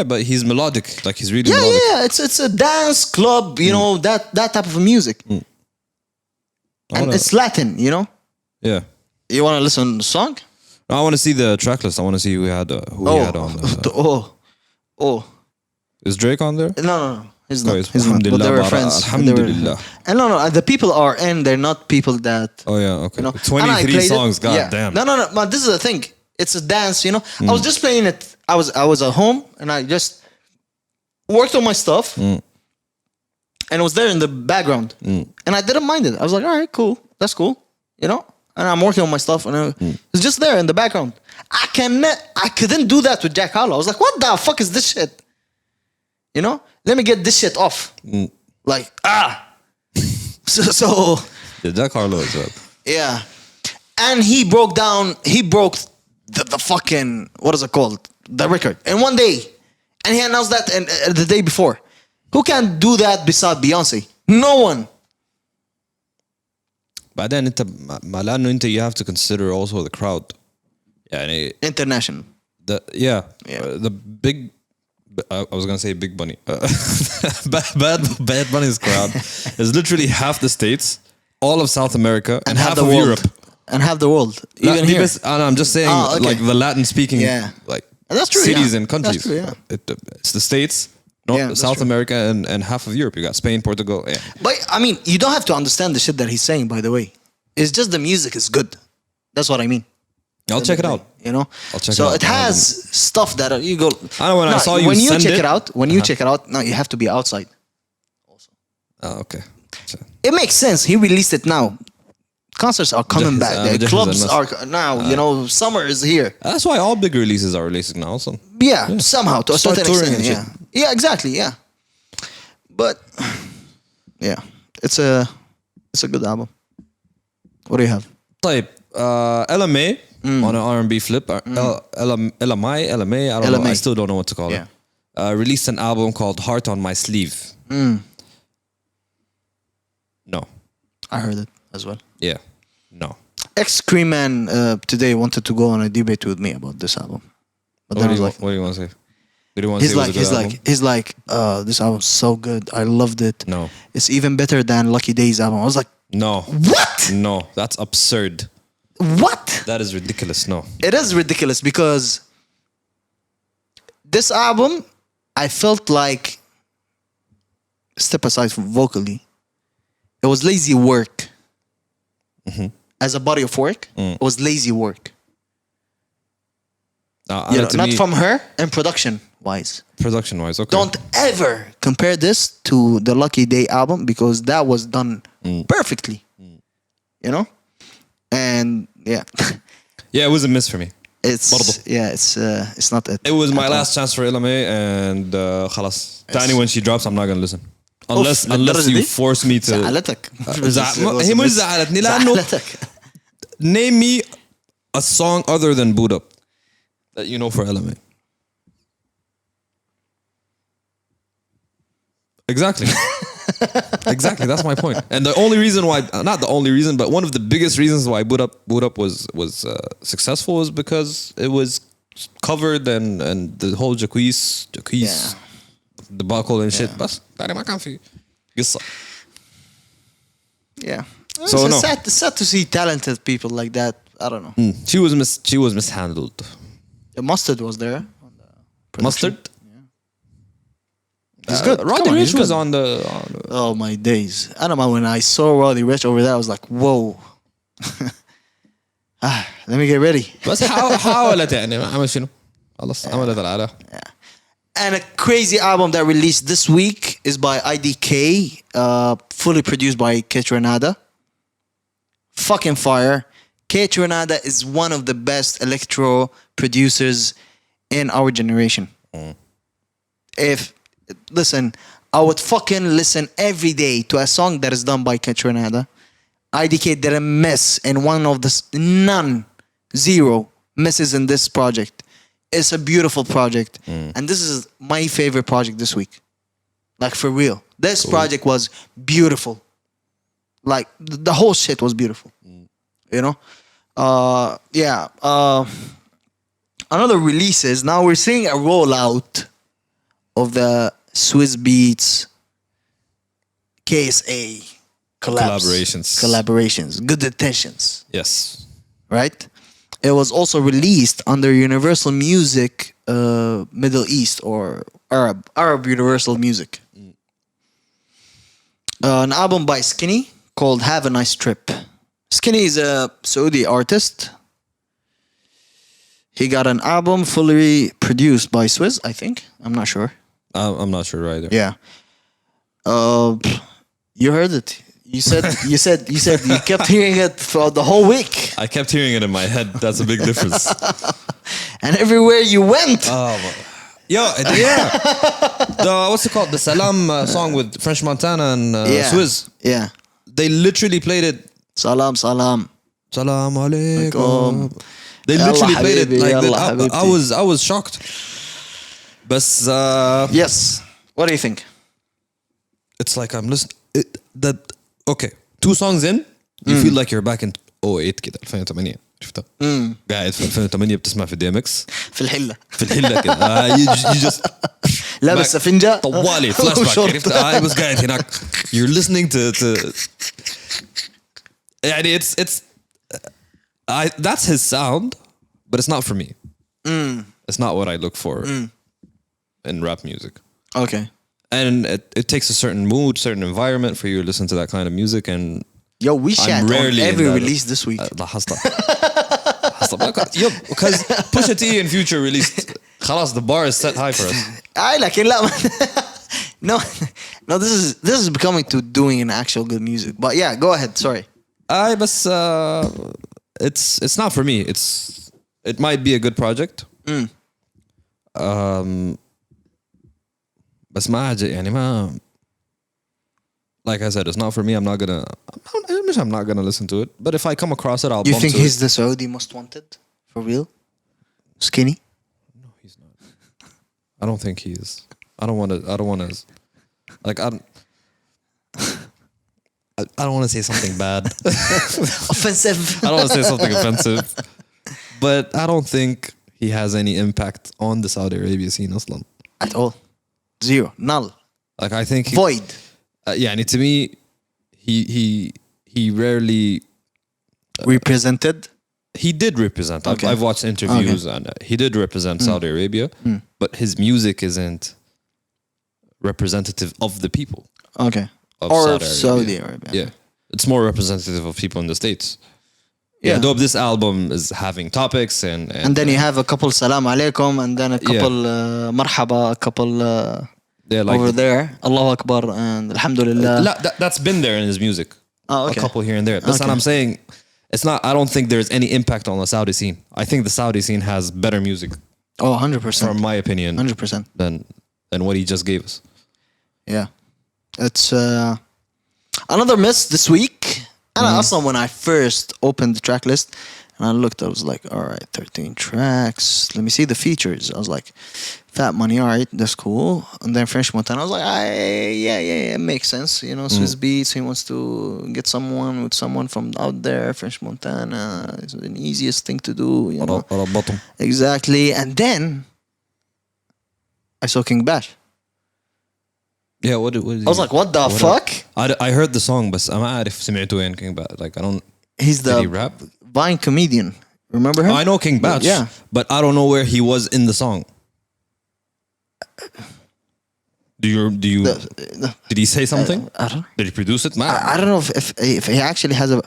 But he's melodic. Like he's really Yeah, melodic. yeah. It's a dance club, you know, that type of music. And it's Latin, you know. Yeah. You want to listen to the song? I want to see the track list. I want to see who he had on. Is Drake on there? No. He's not. it's He's not. But they were friends. Alhamdulillah. And no. The people are in. They're not people that. Oh yeah. Okay. You know, 23 songs. God damn. No. But this is the thing. It's a dance. You know. I was just playing it. I was at home and I just worked on my stuff. And it was there in the background. And I didn't mind it. I was like, all right, cool. That's cool. You know. And I'm working on my stuff, and it's just there in the background. I couldn't do that with Jack Harlow. I was like, what the fuck is this shit? You know? Let me get this shit off. Like, so Yeah, Jack Harlow is up. yeah. And he broke the fucking, what is it called? The record in one day. And he announced that the day before. Who can do that besides Beyonce? No one. بعدين انت لانه انت you have to consider also the crowd. يعني International. The big I was gonna say Big Bunny. Bad Bunny's crowd is literally half the states, all of South America, and half of Europe. And half the world. Even here. I'm just saying, okay. like the Latin speaking, like And that's true, cities yeah. and countries. That's true, yeah. It's the states, South true. America, and half of Europe. You got Spain, Portugal. Yeah. But I mean, you don't have to understand the shit that he's saying, by the way. It's just the music is good. That's what I mean. I'll check it out. You know? I'll check so it out. it has stuff that you go. I know when I saw you when you send check it. it out, when you check it out, no, you have to be outside. Oh, okay. So, It makes sense. He released it now. Concerts are coming back. The clubs are now. You know, summer is here. that's why all big releases are releasing now. So Yeah, somehow to a Start certain touring extent. and Yeah, exactly. Yeah, but yeah, it's a good album. What do you have? طيب LMA on an R&B flip. LMA, I don't know. LMA. I still don't know what to call it. Released an album called Heart on My Sleeve. No. I heard it as well. Yeah. No. Ex-Cream Man today wanted to go on a debate with me about this album, but then I was like, what do you want to say? Do you want to say it was a good album? he's like, this album's so good. I loved it. No. It's even better than Lucky Days album. I was like, No. what? No. That's absurd. What? That is ridiculous. No. It is ridiculous because this album, I felt like, step aside from vocally, it was lazy work. As a body of work, it was lazy work. You know, not from her and production wise. Production wise, okay. Don't ever compare this to the Lucky Day album because that was done perfectly. You know? And yeah. Yeah, it was a miss for me. it's not it. It was my at all. last chance for LMA, and خلاص. Tani, when she drops, I'm not gonna listen. Unless للدرجة you دي؟ force me to. زعلتك. هي مش زعلتني لأنه name me a song other than Boot Up that you know for LMA. Exactly. Exactly. That's my point. And the only reason why, not the only reason, but one of the biggest reasons why Boot Up was successful is because it was covered and the whole Jacquees debacle and shit. بس يعني ما كان في قصة. Yeah. So no. It's sad to see talented people like that. I don't know. She was mishandled. The Mustard was there. On the production. Mustard? He's good. Roddy Come on, Ricch he's was good. on the. Oh my days. I don't know, when I saw Roddy Ricch over there, I was like, whoa. Let me get ready. بس حاولت يعني عمل شنو؟ خلص عملت العالة. And a crazy album that released this week is by IDK, fully produced by Kate Renada. Fucking fire. Kate Renada is one of the best electro producers in our generation. Listen, I would fucking listen every day to a song that is done by Kate Renada. IDK didn't miss in one of the zero misses in this project. It's a beautiful project. And this is my favorite project this week. Like, for real. This project was beautiful. Like, the whole shit was beautiful. You know? Another releases. Now we're seeing a rollout of the Swiss Beats KSA collaborations. Good intentions. Yes. Right? It was also released under Universal Music Middle East or Arab Universal Music. An album by Skinny called Have a Nice Trip. Skinny is a Saudi artist. He got an album fully produced by Swiss, I think. I'm not sure. I'm not sure either. Yeah. You heard it. You said you kept hearing it throughout the whole week. I kept hearing it in my head. That's a big difference. And everywhere you went. Yeah. The what's it called? The Salam song with French Montana and Swizz. Yeah. They literally played it. Salam. Salam alaikum. They literally played it like that. I was shocked. But yes. What do you think? It's like I'm listening. Okay, 2 songs in, you feel like you're back in 08 كده 2008 شفتها قاعد في 2008 بتسمع في DMX في الحلة كده you just لابس سفنجة طوالي فلاش باك عرفت بس قاعد هناك you're listening to يعني it's that's his sound but it's not for me. It's not what I look for in rap music. Okay. And it takes a certain mood, certain environment for you to listen to that kind of music. And we shat on every release this week. Because Pusha T in Future released. خلاص, the bar is set high for us. لكن لا no, this is becoming to doing an actual good music. But yeah, go ahead. Sorry. بس it's not for me. It might be a good project. بس ما يعني ما like I said, it's not for me. I'm not gonna listen to it. But if I come across it, I'll. You think he's the Saudi most wanted for real? Skinny? No, he's not. I don't think he is. I don't want to. Like I don't want to say something bad. Offensive. I don't want to say something offensive. But I don't think he has any impact on the Saudi Arabia scene أصلاً. At all. Zero. Null. Like I think void. Yeah, and to me, he rarely represented. He did represent. Okay. I've watched interviews and he did represent Saudi Arabia, but his music isn't representative of the people. Okay. Of or Saudi Arabia. Yeah, it's more representative of people in the States. Yeah, though this album is having topics and then you have a couple salam alaikum and then a couple marhaba, a couple like over there, Allahu Akbar and Alhamdulillah. That's been there in his music. Oh, okay. A couple here and there. That's what I'm saying. it's not. I don't think there's any impact on the Saudi scene. I think the Saudi scene has better music, Oh, 100%. from my opinion, 100%. than what he just gave us. Yeah. It's another miss this week. And also when I first opened the track list and I looked, I was like, all right, 13 tracks. Let me see the features. I was like, Fat Money, all right, that's cool. And then French Montana, I was like, yeah, it makes sense. You know, Swiss Beats, he wants to get someone from out there. French Montana is the easiest thing to do, you know. Bottom. Exactly. And then I saw King Bash. Yeah, what I was like, what the fuck? I heard the song, but I'm not عارف سمعته وين King Batch. Like I don't. He's Did he the rap? Vine comedian. Remember him? I know King Batch. Yeah. But I don't know where he was in the song. Do you? Did he say something? I don't. Did he produce it? I don't know if he actually has a.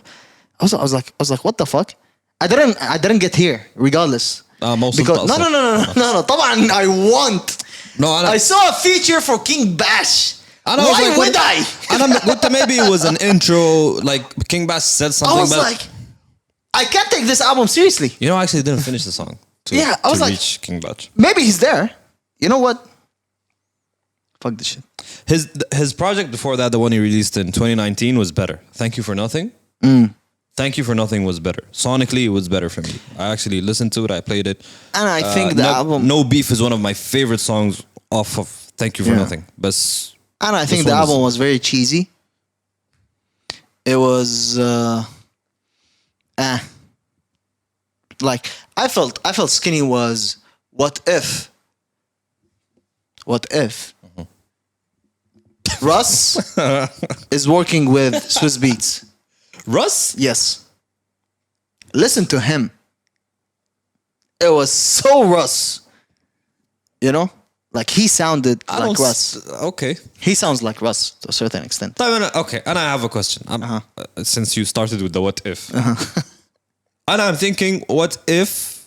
I was like, what the fuck? I didn't get here regardless. Most Because of the no. طبعا I want. No, I saw a feature for King Bash. I know, Why would I? maybe it was an intro, like King Bass said something. I was but like, I can't take this album seriously. you know, I actually didn't finish the song. Yeah, I was to like- reach King Batch. Maybe he's there. You know what? Fuck this shit. His project before that, the one he released in 2019, was better. Thank You for Nothing. Thank You for Nothing was better. Sonically, it was better for me. I actually listened to it. I played it. And I think the album. No Beef is one of my favorite songs off of Thank You for Yeah. Nothing. But And I think This the one album was very cheesy. It was like I felt Skinny was what if Russ is working with Swiss Beats. Russ? Yes. Listen to him. It was so Russ. You know? Like he sounded like Russ. Okay. He sounds like Russ to a certain extent. Okay, and I have a question. Since you started with the what if. And I'm thinking, what if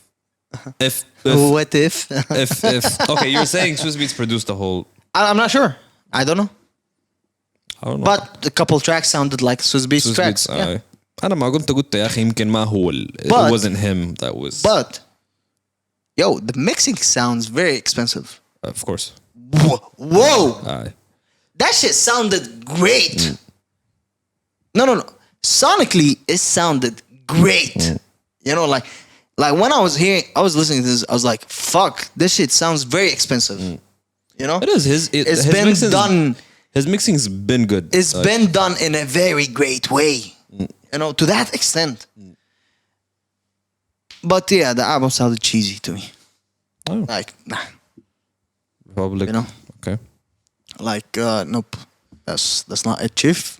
What if? okay, you're saying Swiss Beats produced the whole. I'm not sure. I don't know. I don't know. But a couple tracks sounded like Swiss Beats Swiss tracks. Beats, Yeah. أنا ما قلت يا أخي يمكن ما هو it But- wasn't him that was. But, yo, the mixing sounds very expensive. Of course. Whoa! That shit sounded great. No. Sonically, it sounded great. You know, like when I was listening to this, I was like, fuck, this shit sounds very expensive. You know? It is It's his been mixing's- done. His mixing's been good. It's been done in a very great way. You know, to that extent. But yeah, the album sounded cheesy to me. Oh. Like, nah. Republic. You know? Okay. Like, nope. That's not it, Chief.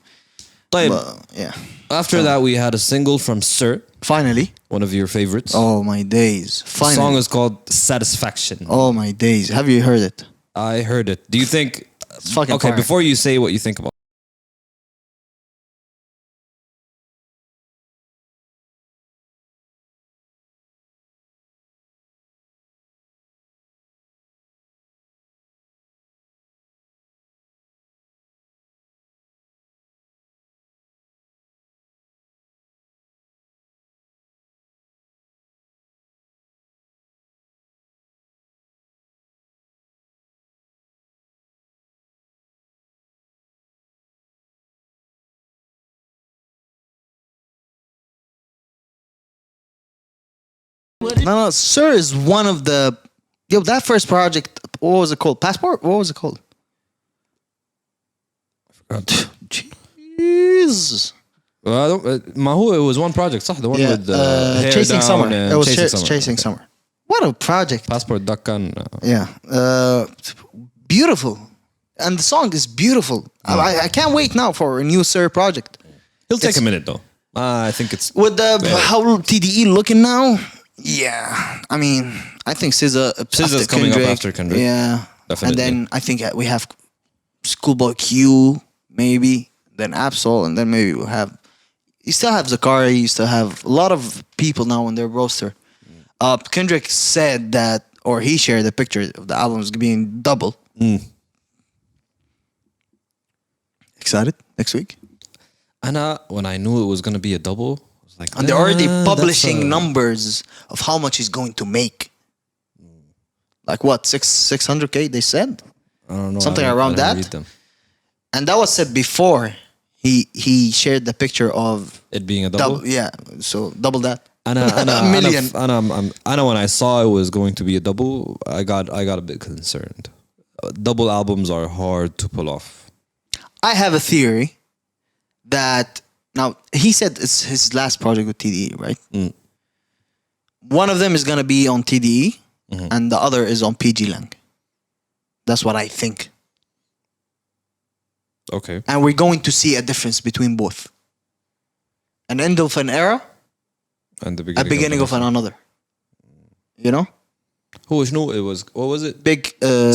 طيب, But yeah. after that, we had a single from Sir, Finally. one of your favorites. Oh my days. The Finally. song is called Satisfaction. Oh my days. Have you heard it? I heard it. Do you think? It's fucking Okay, fire. before you say what you think about. No, Sir is one of the. Yo, that first project, what was it called? Passport? What was it called? Jeez. ما هو it was one project صح? The one Yeah, with hair Chasing down Summer. and It was Chasing Chasing Okay. Summer. What a project. Passport ده كان Yeah. Beautiful. And the song is beautiful. I can't wait now for a new Sir project. He'll take a minute though. I think it's With the Yeah. how TDE looking now, yeah. I mean, I think SZA's coming up after Kendrick. Yeah, Definitely. and then I think we have Schoolboy Q, maybe then Absol, and then maybe we'll have. You still have Zakari. You still have a lot of people now on their roster. Kendrick said that, or he shared the picture of the albums being double. Excited next week? when I knew it was gonna be a double, I was Like, And they're already that's publishing numbers of how much he's going to make. Like what, 600K they said? I don't know. Something I around didn't that. read them. And that was said before he shared the picture of It being a double. yeah, so double that. A million. I know when I saw it was going to be a double, I got a bit concerned. Double albums are hard to pull off. I have a theory that now he said it's his last project with TDE, right? One of them is gonna be on TDE, and the other is on PG Lang. That's what I think, Okay. and we're going to see a difference between both. An end of an era, And the a beginning of another. You know, Who knew it was? What was it? big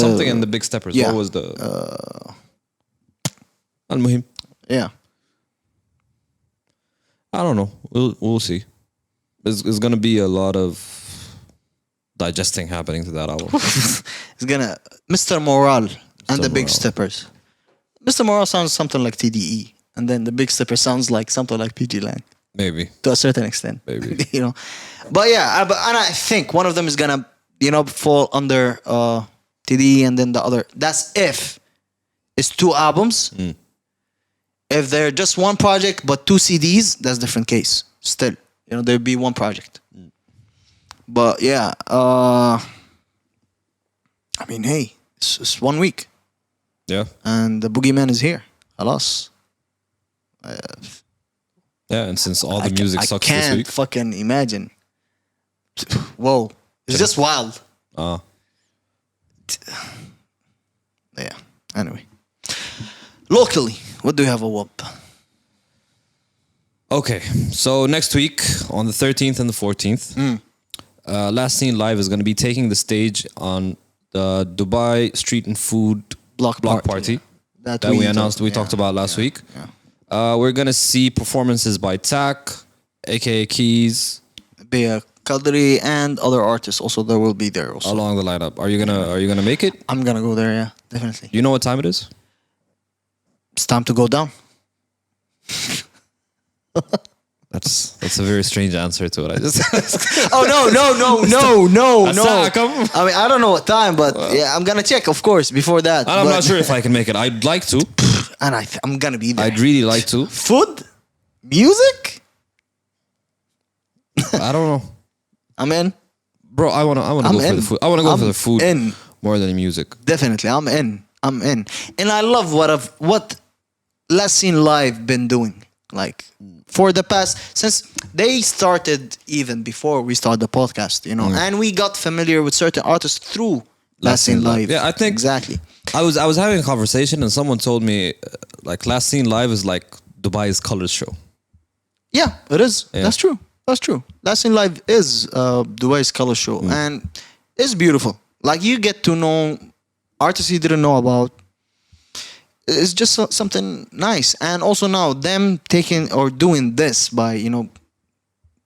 Something in the Big Steppers. yeah. What was the? Al-Muhim. Yeah, I don't know. We'll see. There's gonna be a lot of digesting happening to that album. it's gonna Mr. Morale and the Big Morale. Steppers. Mr. Morale sounds something like TDE, and then the Big Stepper sounds like something like PG Lang. Maybe. To a certain extent, Maybe. you know, but yeah, and I think one of them is gonna, fall under TD, and then the other. That's if it's two albums. If they're just one project but two CDs, that's a different case. Still, there'd be one project. But yeah, I mean, hey, it's 1 week, Yeah. and the boogeyman is here. Alas. Yeah. And since all the music I sucks can't this week. fucking imagine. Whoa, it's just wild. Yeah. Anyway, locally, what do you have a whoop? Okay, so next week on the 13th and the 14th, Last Seen Live is going to be taking the stage on the Dubai Street and Food Block Party That we announced. We talked about last week. We're going to see performances by Tak, aka Keys, Bea Qadri, and other artists. Also, there will be there. Also, along the lineup. Are you gonna make it? I'm gonna go there. Yeah, definitely. You know what time it is? It's time to go down. That's a very strange answer to what I just asked. Oh no! Assakum. I mean, I don't know what time, but yeah, I'm gonna check, of course, before that. I'm but- not sure if I can make it. I'd like to. and I'm gonna be there. I'd really like to. Food, music. I don't know. I'm in. Bro, I wanna go I'm for in. the food. I wanna go I'm for the food in. more than the music. Definitely, I'm in. And I love what Last Seen Live been doing. Like for the past, since they started even before we started the podcast, and we got familiar with certain artists through Last Seen Live. Yeah, I think exactly. I was having a conversation and someone told me like Last Seen Live is like Dubai's Colors show. Yeah, it is. Yeah. That's true. Last Seen Live is Dubai's color show, and it's beautiful. Like you get to know artists you didn't know about. It's just something nice, and also now them taking or doing this by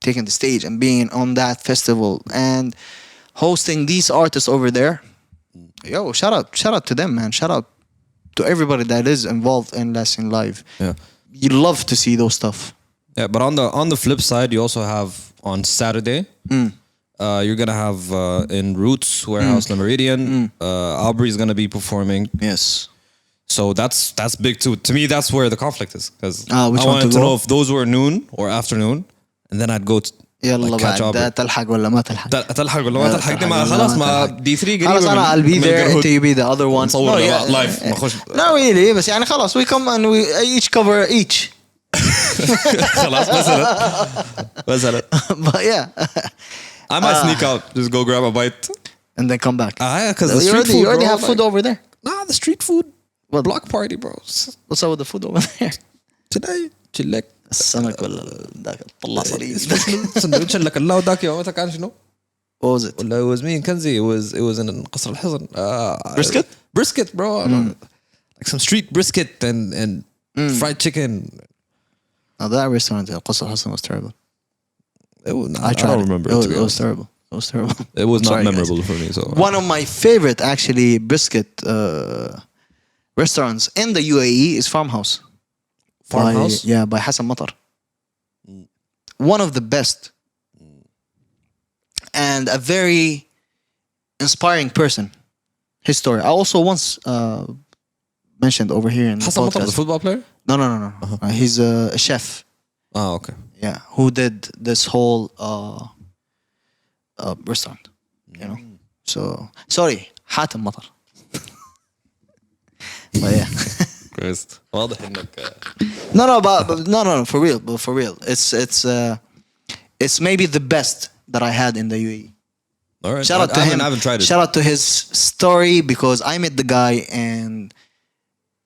taking the stage and being on that festival and hosting these artists over there. Yo, shout out to them, man. Shout out to everybody that is involved in Last Seen Live. Yeah. You love to see those stuff. Yeah, but on the flip side, you also have on Saturday, you're gonna have in Roots Warehouse Meridian, Aubrey's gonna be performing. Yes. So that's big too. To me, that's where the conflict is because which I one wanted to to go? know if those were noon or afternoon, and then I'd go to يلا catch بعد Aubrey. ده تلحق ولا ما تلحق تلحق ولا ما تلحق دي ما خلاص ما دي 3 خلاص قريبة انا I'll be من there القرهود. انت you be the other one. نصور yeah. لايف ما اخش No really بس يعني خلاص we come and we each cover each. خلاص مثلا But yeah. I might sneak out, just go grab a bite. And then come back. Yeah, because the you street food, you already bro, have food over there. Nah, the street food. What? Block party, bro. What's up with the food over there? Today, chillek. السمك ولا ذاك طلع صليب. سندوتش لك الله وداك يا وقتها كان شنو؟ What was it? ولا it was me and Kenzie. It was in قصر الحصن. Brisket? Brisket, bro. Like some street brisket and fried chicken. Now that restaurant at Qasr Hassan was terrible. I don't remember. It was terrible. It was terrible. It was not Sorry, guys. memorable for me. So One of my favorite actually brisket restaurants in the UAE is Farmhouse. Farmhouse? Yeah, by Hassan Matar. one of the best and a very inspiring person. His story. I also once mentioned over here in the Hassan Matar, the podcast. football player? No. He's a chef. Oh, okay. Yeah, who did this whole restaurant. You know. So sorry, Hatem Matar. But yeah. Christ. واضح انك No, for real. It's maybe the best that I had in the UAE. all right. Shout out to him. I haven't tried it. Shout out to his story because I met the guy and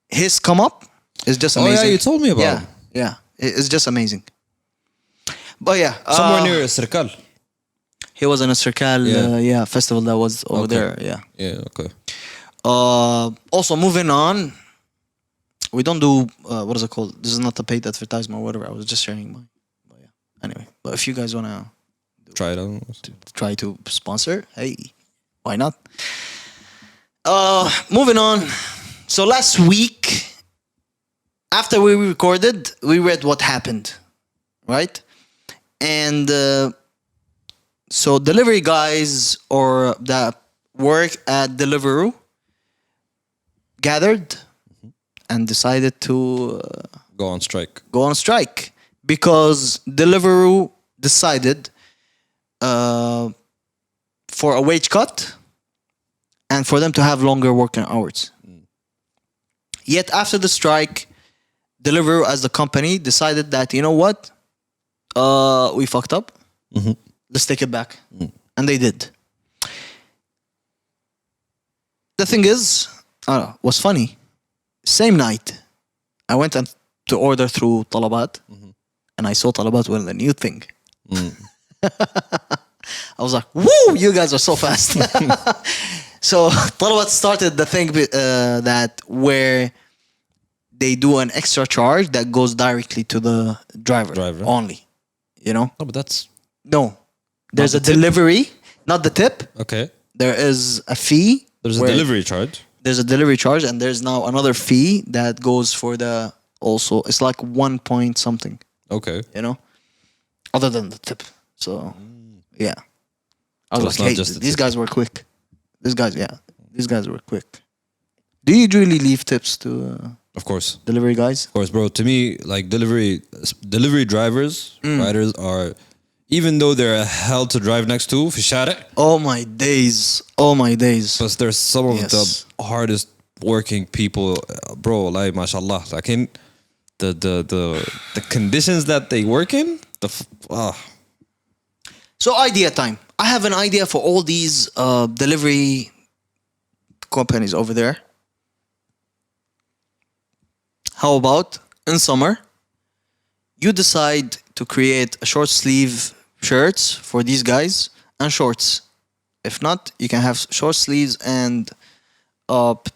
his come up is just amazing. Oh yeah, you told me about him. Yeah. It's just amazing. But yeah, Somewhere near Sirkal. he was in a Circal festival that was over Okay. there. Yeah. Yeah, okay. Also moving on, we don't do what is it called? This is not a paid advertisement or whatever. I was just sharing my. But yeah. Anyway, but if you guys wanna Try it out. try to sponsor, hey, why not? Moving on. So last week, after we recorded, we read what happened, right? And so delivery guys or that work at Deliveroo gathered and decided to Go on strike. go on strike because Deliveroo decided for a wage cut and for them to have longer working hours. Yet after the strike, Deliveroo as the company decided that, you know what? We fucked up. Let's take it back. And they did. The thing is, what's funny, same night, I went to order through Talabat and I saw Talabat with a new thing. I was like, woo, you guys are so fast. So Talabat started the thing that where they do an extra charge that goes directly to the driver. Only. You know? No, but that's No. There's Not a the tip? delivery, not the tip. okay. There is a fee. There's a where- delivery charge. There's a delivery charge, and there's now another fee that goes for the also. It's like 1 point something, Okay. you know, other than the tip. So, yeah. I was So like, it's not hey, just the these tip. guys were quick. These guys were quick. Do you usually leave tips to Of course. delivery guys? Of course, bro. To me, like delivery drivers, riders are, even though they're a hell to drive next to, في الشارع, Oh my days. but they're some of Yes. the hardest working people, bro. Like, mashallah. Like, in the conditions that they work in, So idea time. I have an idea for all these delivery companies over there. How about in summer, you decide to create a short sleeve shirts for these guys and shorts. If not, you can have short sleeves and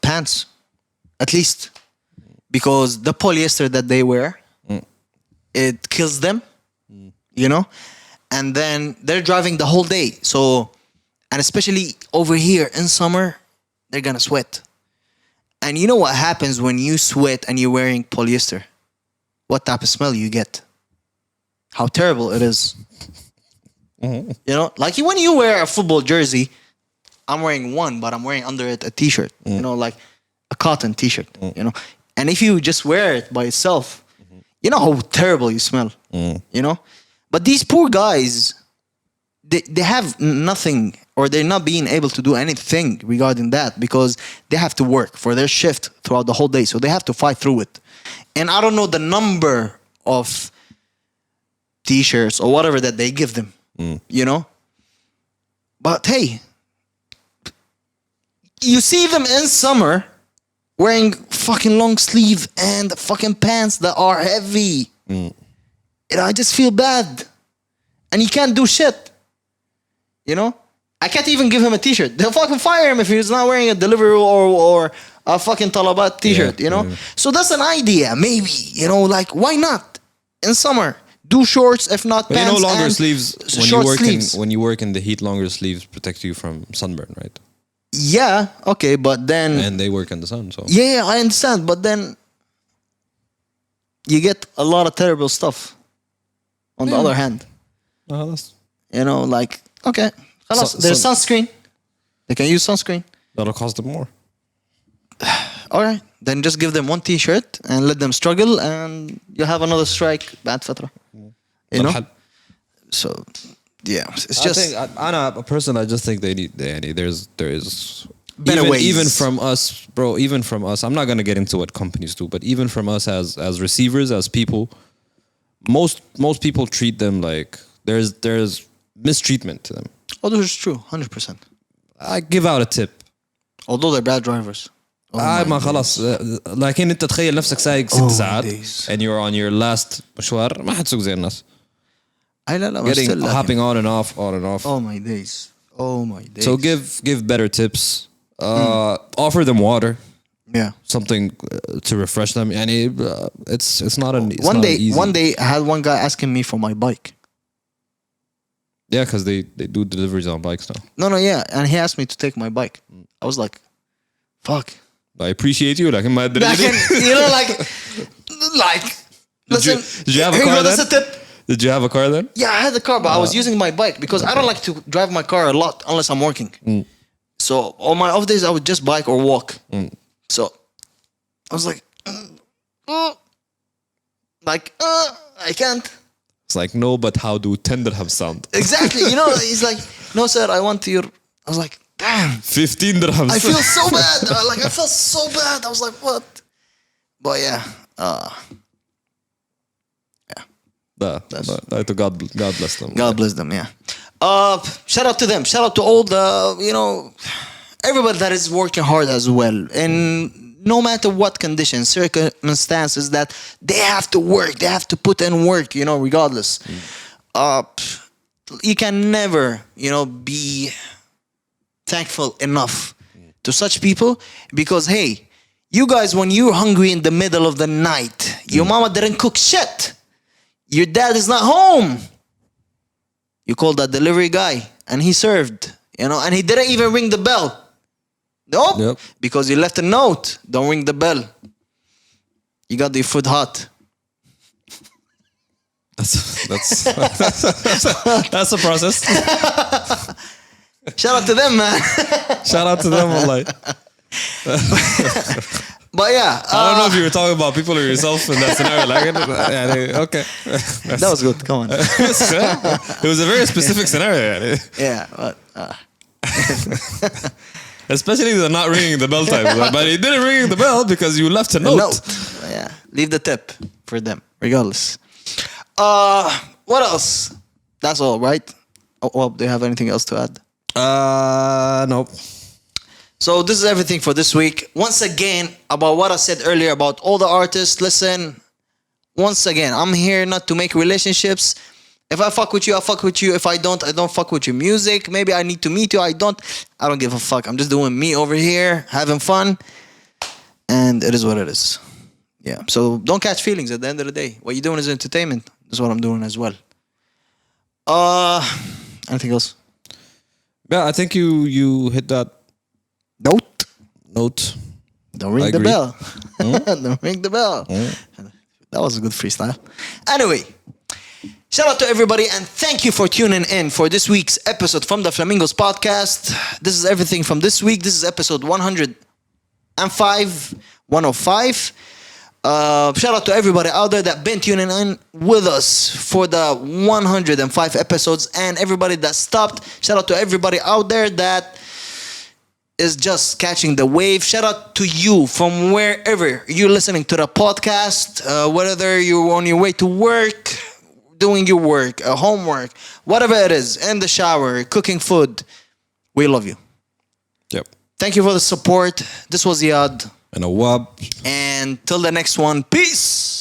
pants, at least, because the polyester that they wear, it kills them, you know, and then they're driving the whole day. So, and especially over here in summer, they're gonna sweat. And you know what happens when you sweat and you're wearing polyester? What type of smell you get? How terrible it is. You know, like when you wear a football jersey, I'm wearing one, but I'm wearing under it a t-shirt, you know, like a cotton t-shirt, you know. And if you just wear it by itself, you know how terrible you smell, you know. But these poor guys, they have nothing, or they're not being able to do anything regarding that because they have to work for their shift throughout the whole day. So they have to fight through it. And I don't know the number of t-shirts or whatever that they give them, you know. But hey, you see them in summer wearing fucking long sleeve and fucking pants that are heavy. And I just feel bad. And you can't do shit. You know? I can't even give him a t-shirt. They'll fucking fire him if he's not wearing a Deliveroo or a fucking Talabat t-shirt, you know? Yeah. So that's an idea, maybe. You know, like, why not? In summer, do shorts, if not but you pants know, longer and sleeves when you short work sleeves. when you work in the heat, longer sleeves protect you from sunburn, right? Yeah, okay, but then... And they work in the sun, so Yeah, I understand, but then you get a lot of terrible stuff. On the other hand, you know, like, okay, there's sunscreen. They can use sunscreen. That'll cost them more. All right, then just give them one T-shirt and let them struggle, and you'll have another strike. Bad fatra. You know. So, yeah, it's just. I'm a person. I just think there is better ways. Even from us, bro. Even from us. I'm not gonna get into what companies do, but even from us as receivers, as people, most people treat them like there's mistreatment to them. Oh, this is true, 100%. I give out a tip. Although they're bad drivers. ما خلاص لكن انت تخيل نفسك سايق 6 ساعات and you're on your last مشوار ما حتسوق زي الناس. Getting hopping on and off. Oh my days. So give better tips. Offer them water. Yeah. Something to refresh them. And it's not an one day I had one guy asking me for my bike. Yeah, because they do deliveries on bikes now. No, yeah. And he asked me to take my bike. I was like, fuck. I appreciate you. Like, you know, like listen, did you have a car then? That's a tip. Did you have a car then? Yeah, I had the car, but I was using my bike because I don't like to drive my car a lot unless I'm working. So on my off days, I would just bike or walk. So I was like, I can't. It's like, no, but how do 10 dirham sound? Exactly. You know, he's like, no, sir, I want your. I was like, damn. 15 dirhams. I feel so bad. I felt so bad. I was like, what? But yeah. God bless them. God bless them, yeah. Shout out to them. Shout out to all the, everybody that is working hard as well. And no matter what conditions, circumstances, that they have to work. They have to put in work, regardless. You can never, be thankful enough to such people because, hey, you guys, when you're hungry in the middle of the night, your mama didn't cook shit. Your dad is not home. You called that delivery guy and he served, and he didn't even ring the bell. Nope. Yep. Because you left a note. Don't ring the bell. You got your food hot. That's a process. Shout out to them, man. Shout out to them, wallahi. But yeah, I don't know if you were talking about people or yourself in that scenario. Okay, that was good. Come on. It was a very specific scenario. Yeah, but especially the not ringing the bell type. But he didn't ring the bell because you left a note. Yeah, leave the tip for them, regardless. What else? That's all, right? Oh, do you have anything else to add? Nope. So this is everything for this week. Once again, about what I said earlier about all the artists, listen, once again, I'm here not to make relationships. If I fuck with you, I fuck with you. If I don't fuck with your music. Maybe I need to meet you. I don't give a fuck. I'm just doing me over here, having fun. And it is what it is. Yeah. So don't catch feelings at the end of the day. What you're doing is entertainment. That's what I'm doing as well. Anything else? Yeah, I think you hit that note. Don't ring the bell. Don't ring the bell. That was a good freestyle. Anyway, shout out to everybody and thank you for tuning in for this week's episode from the Flamingos podcast. This is everything from this week. This is episode 105. Shout out to everybody out there that been tuning in with us for the 105 episodes and everybody that stopped. Shout out to everybody out there that is just catching the wave. Shout out to you from wherever you're listening to the podcast, whether you're on your way to work, doing your work, homework, whatever it is, in the shower, cooking food. We love you. Yep. Thank you for the support. This was Yad. And a wab. And till the next one, peace.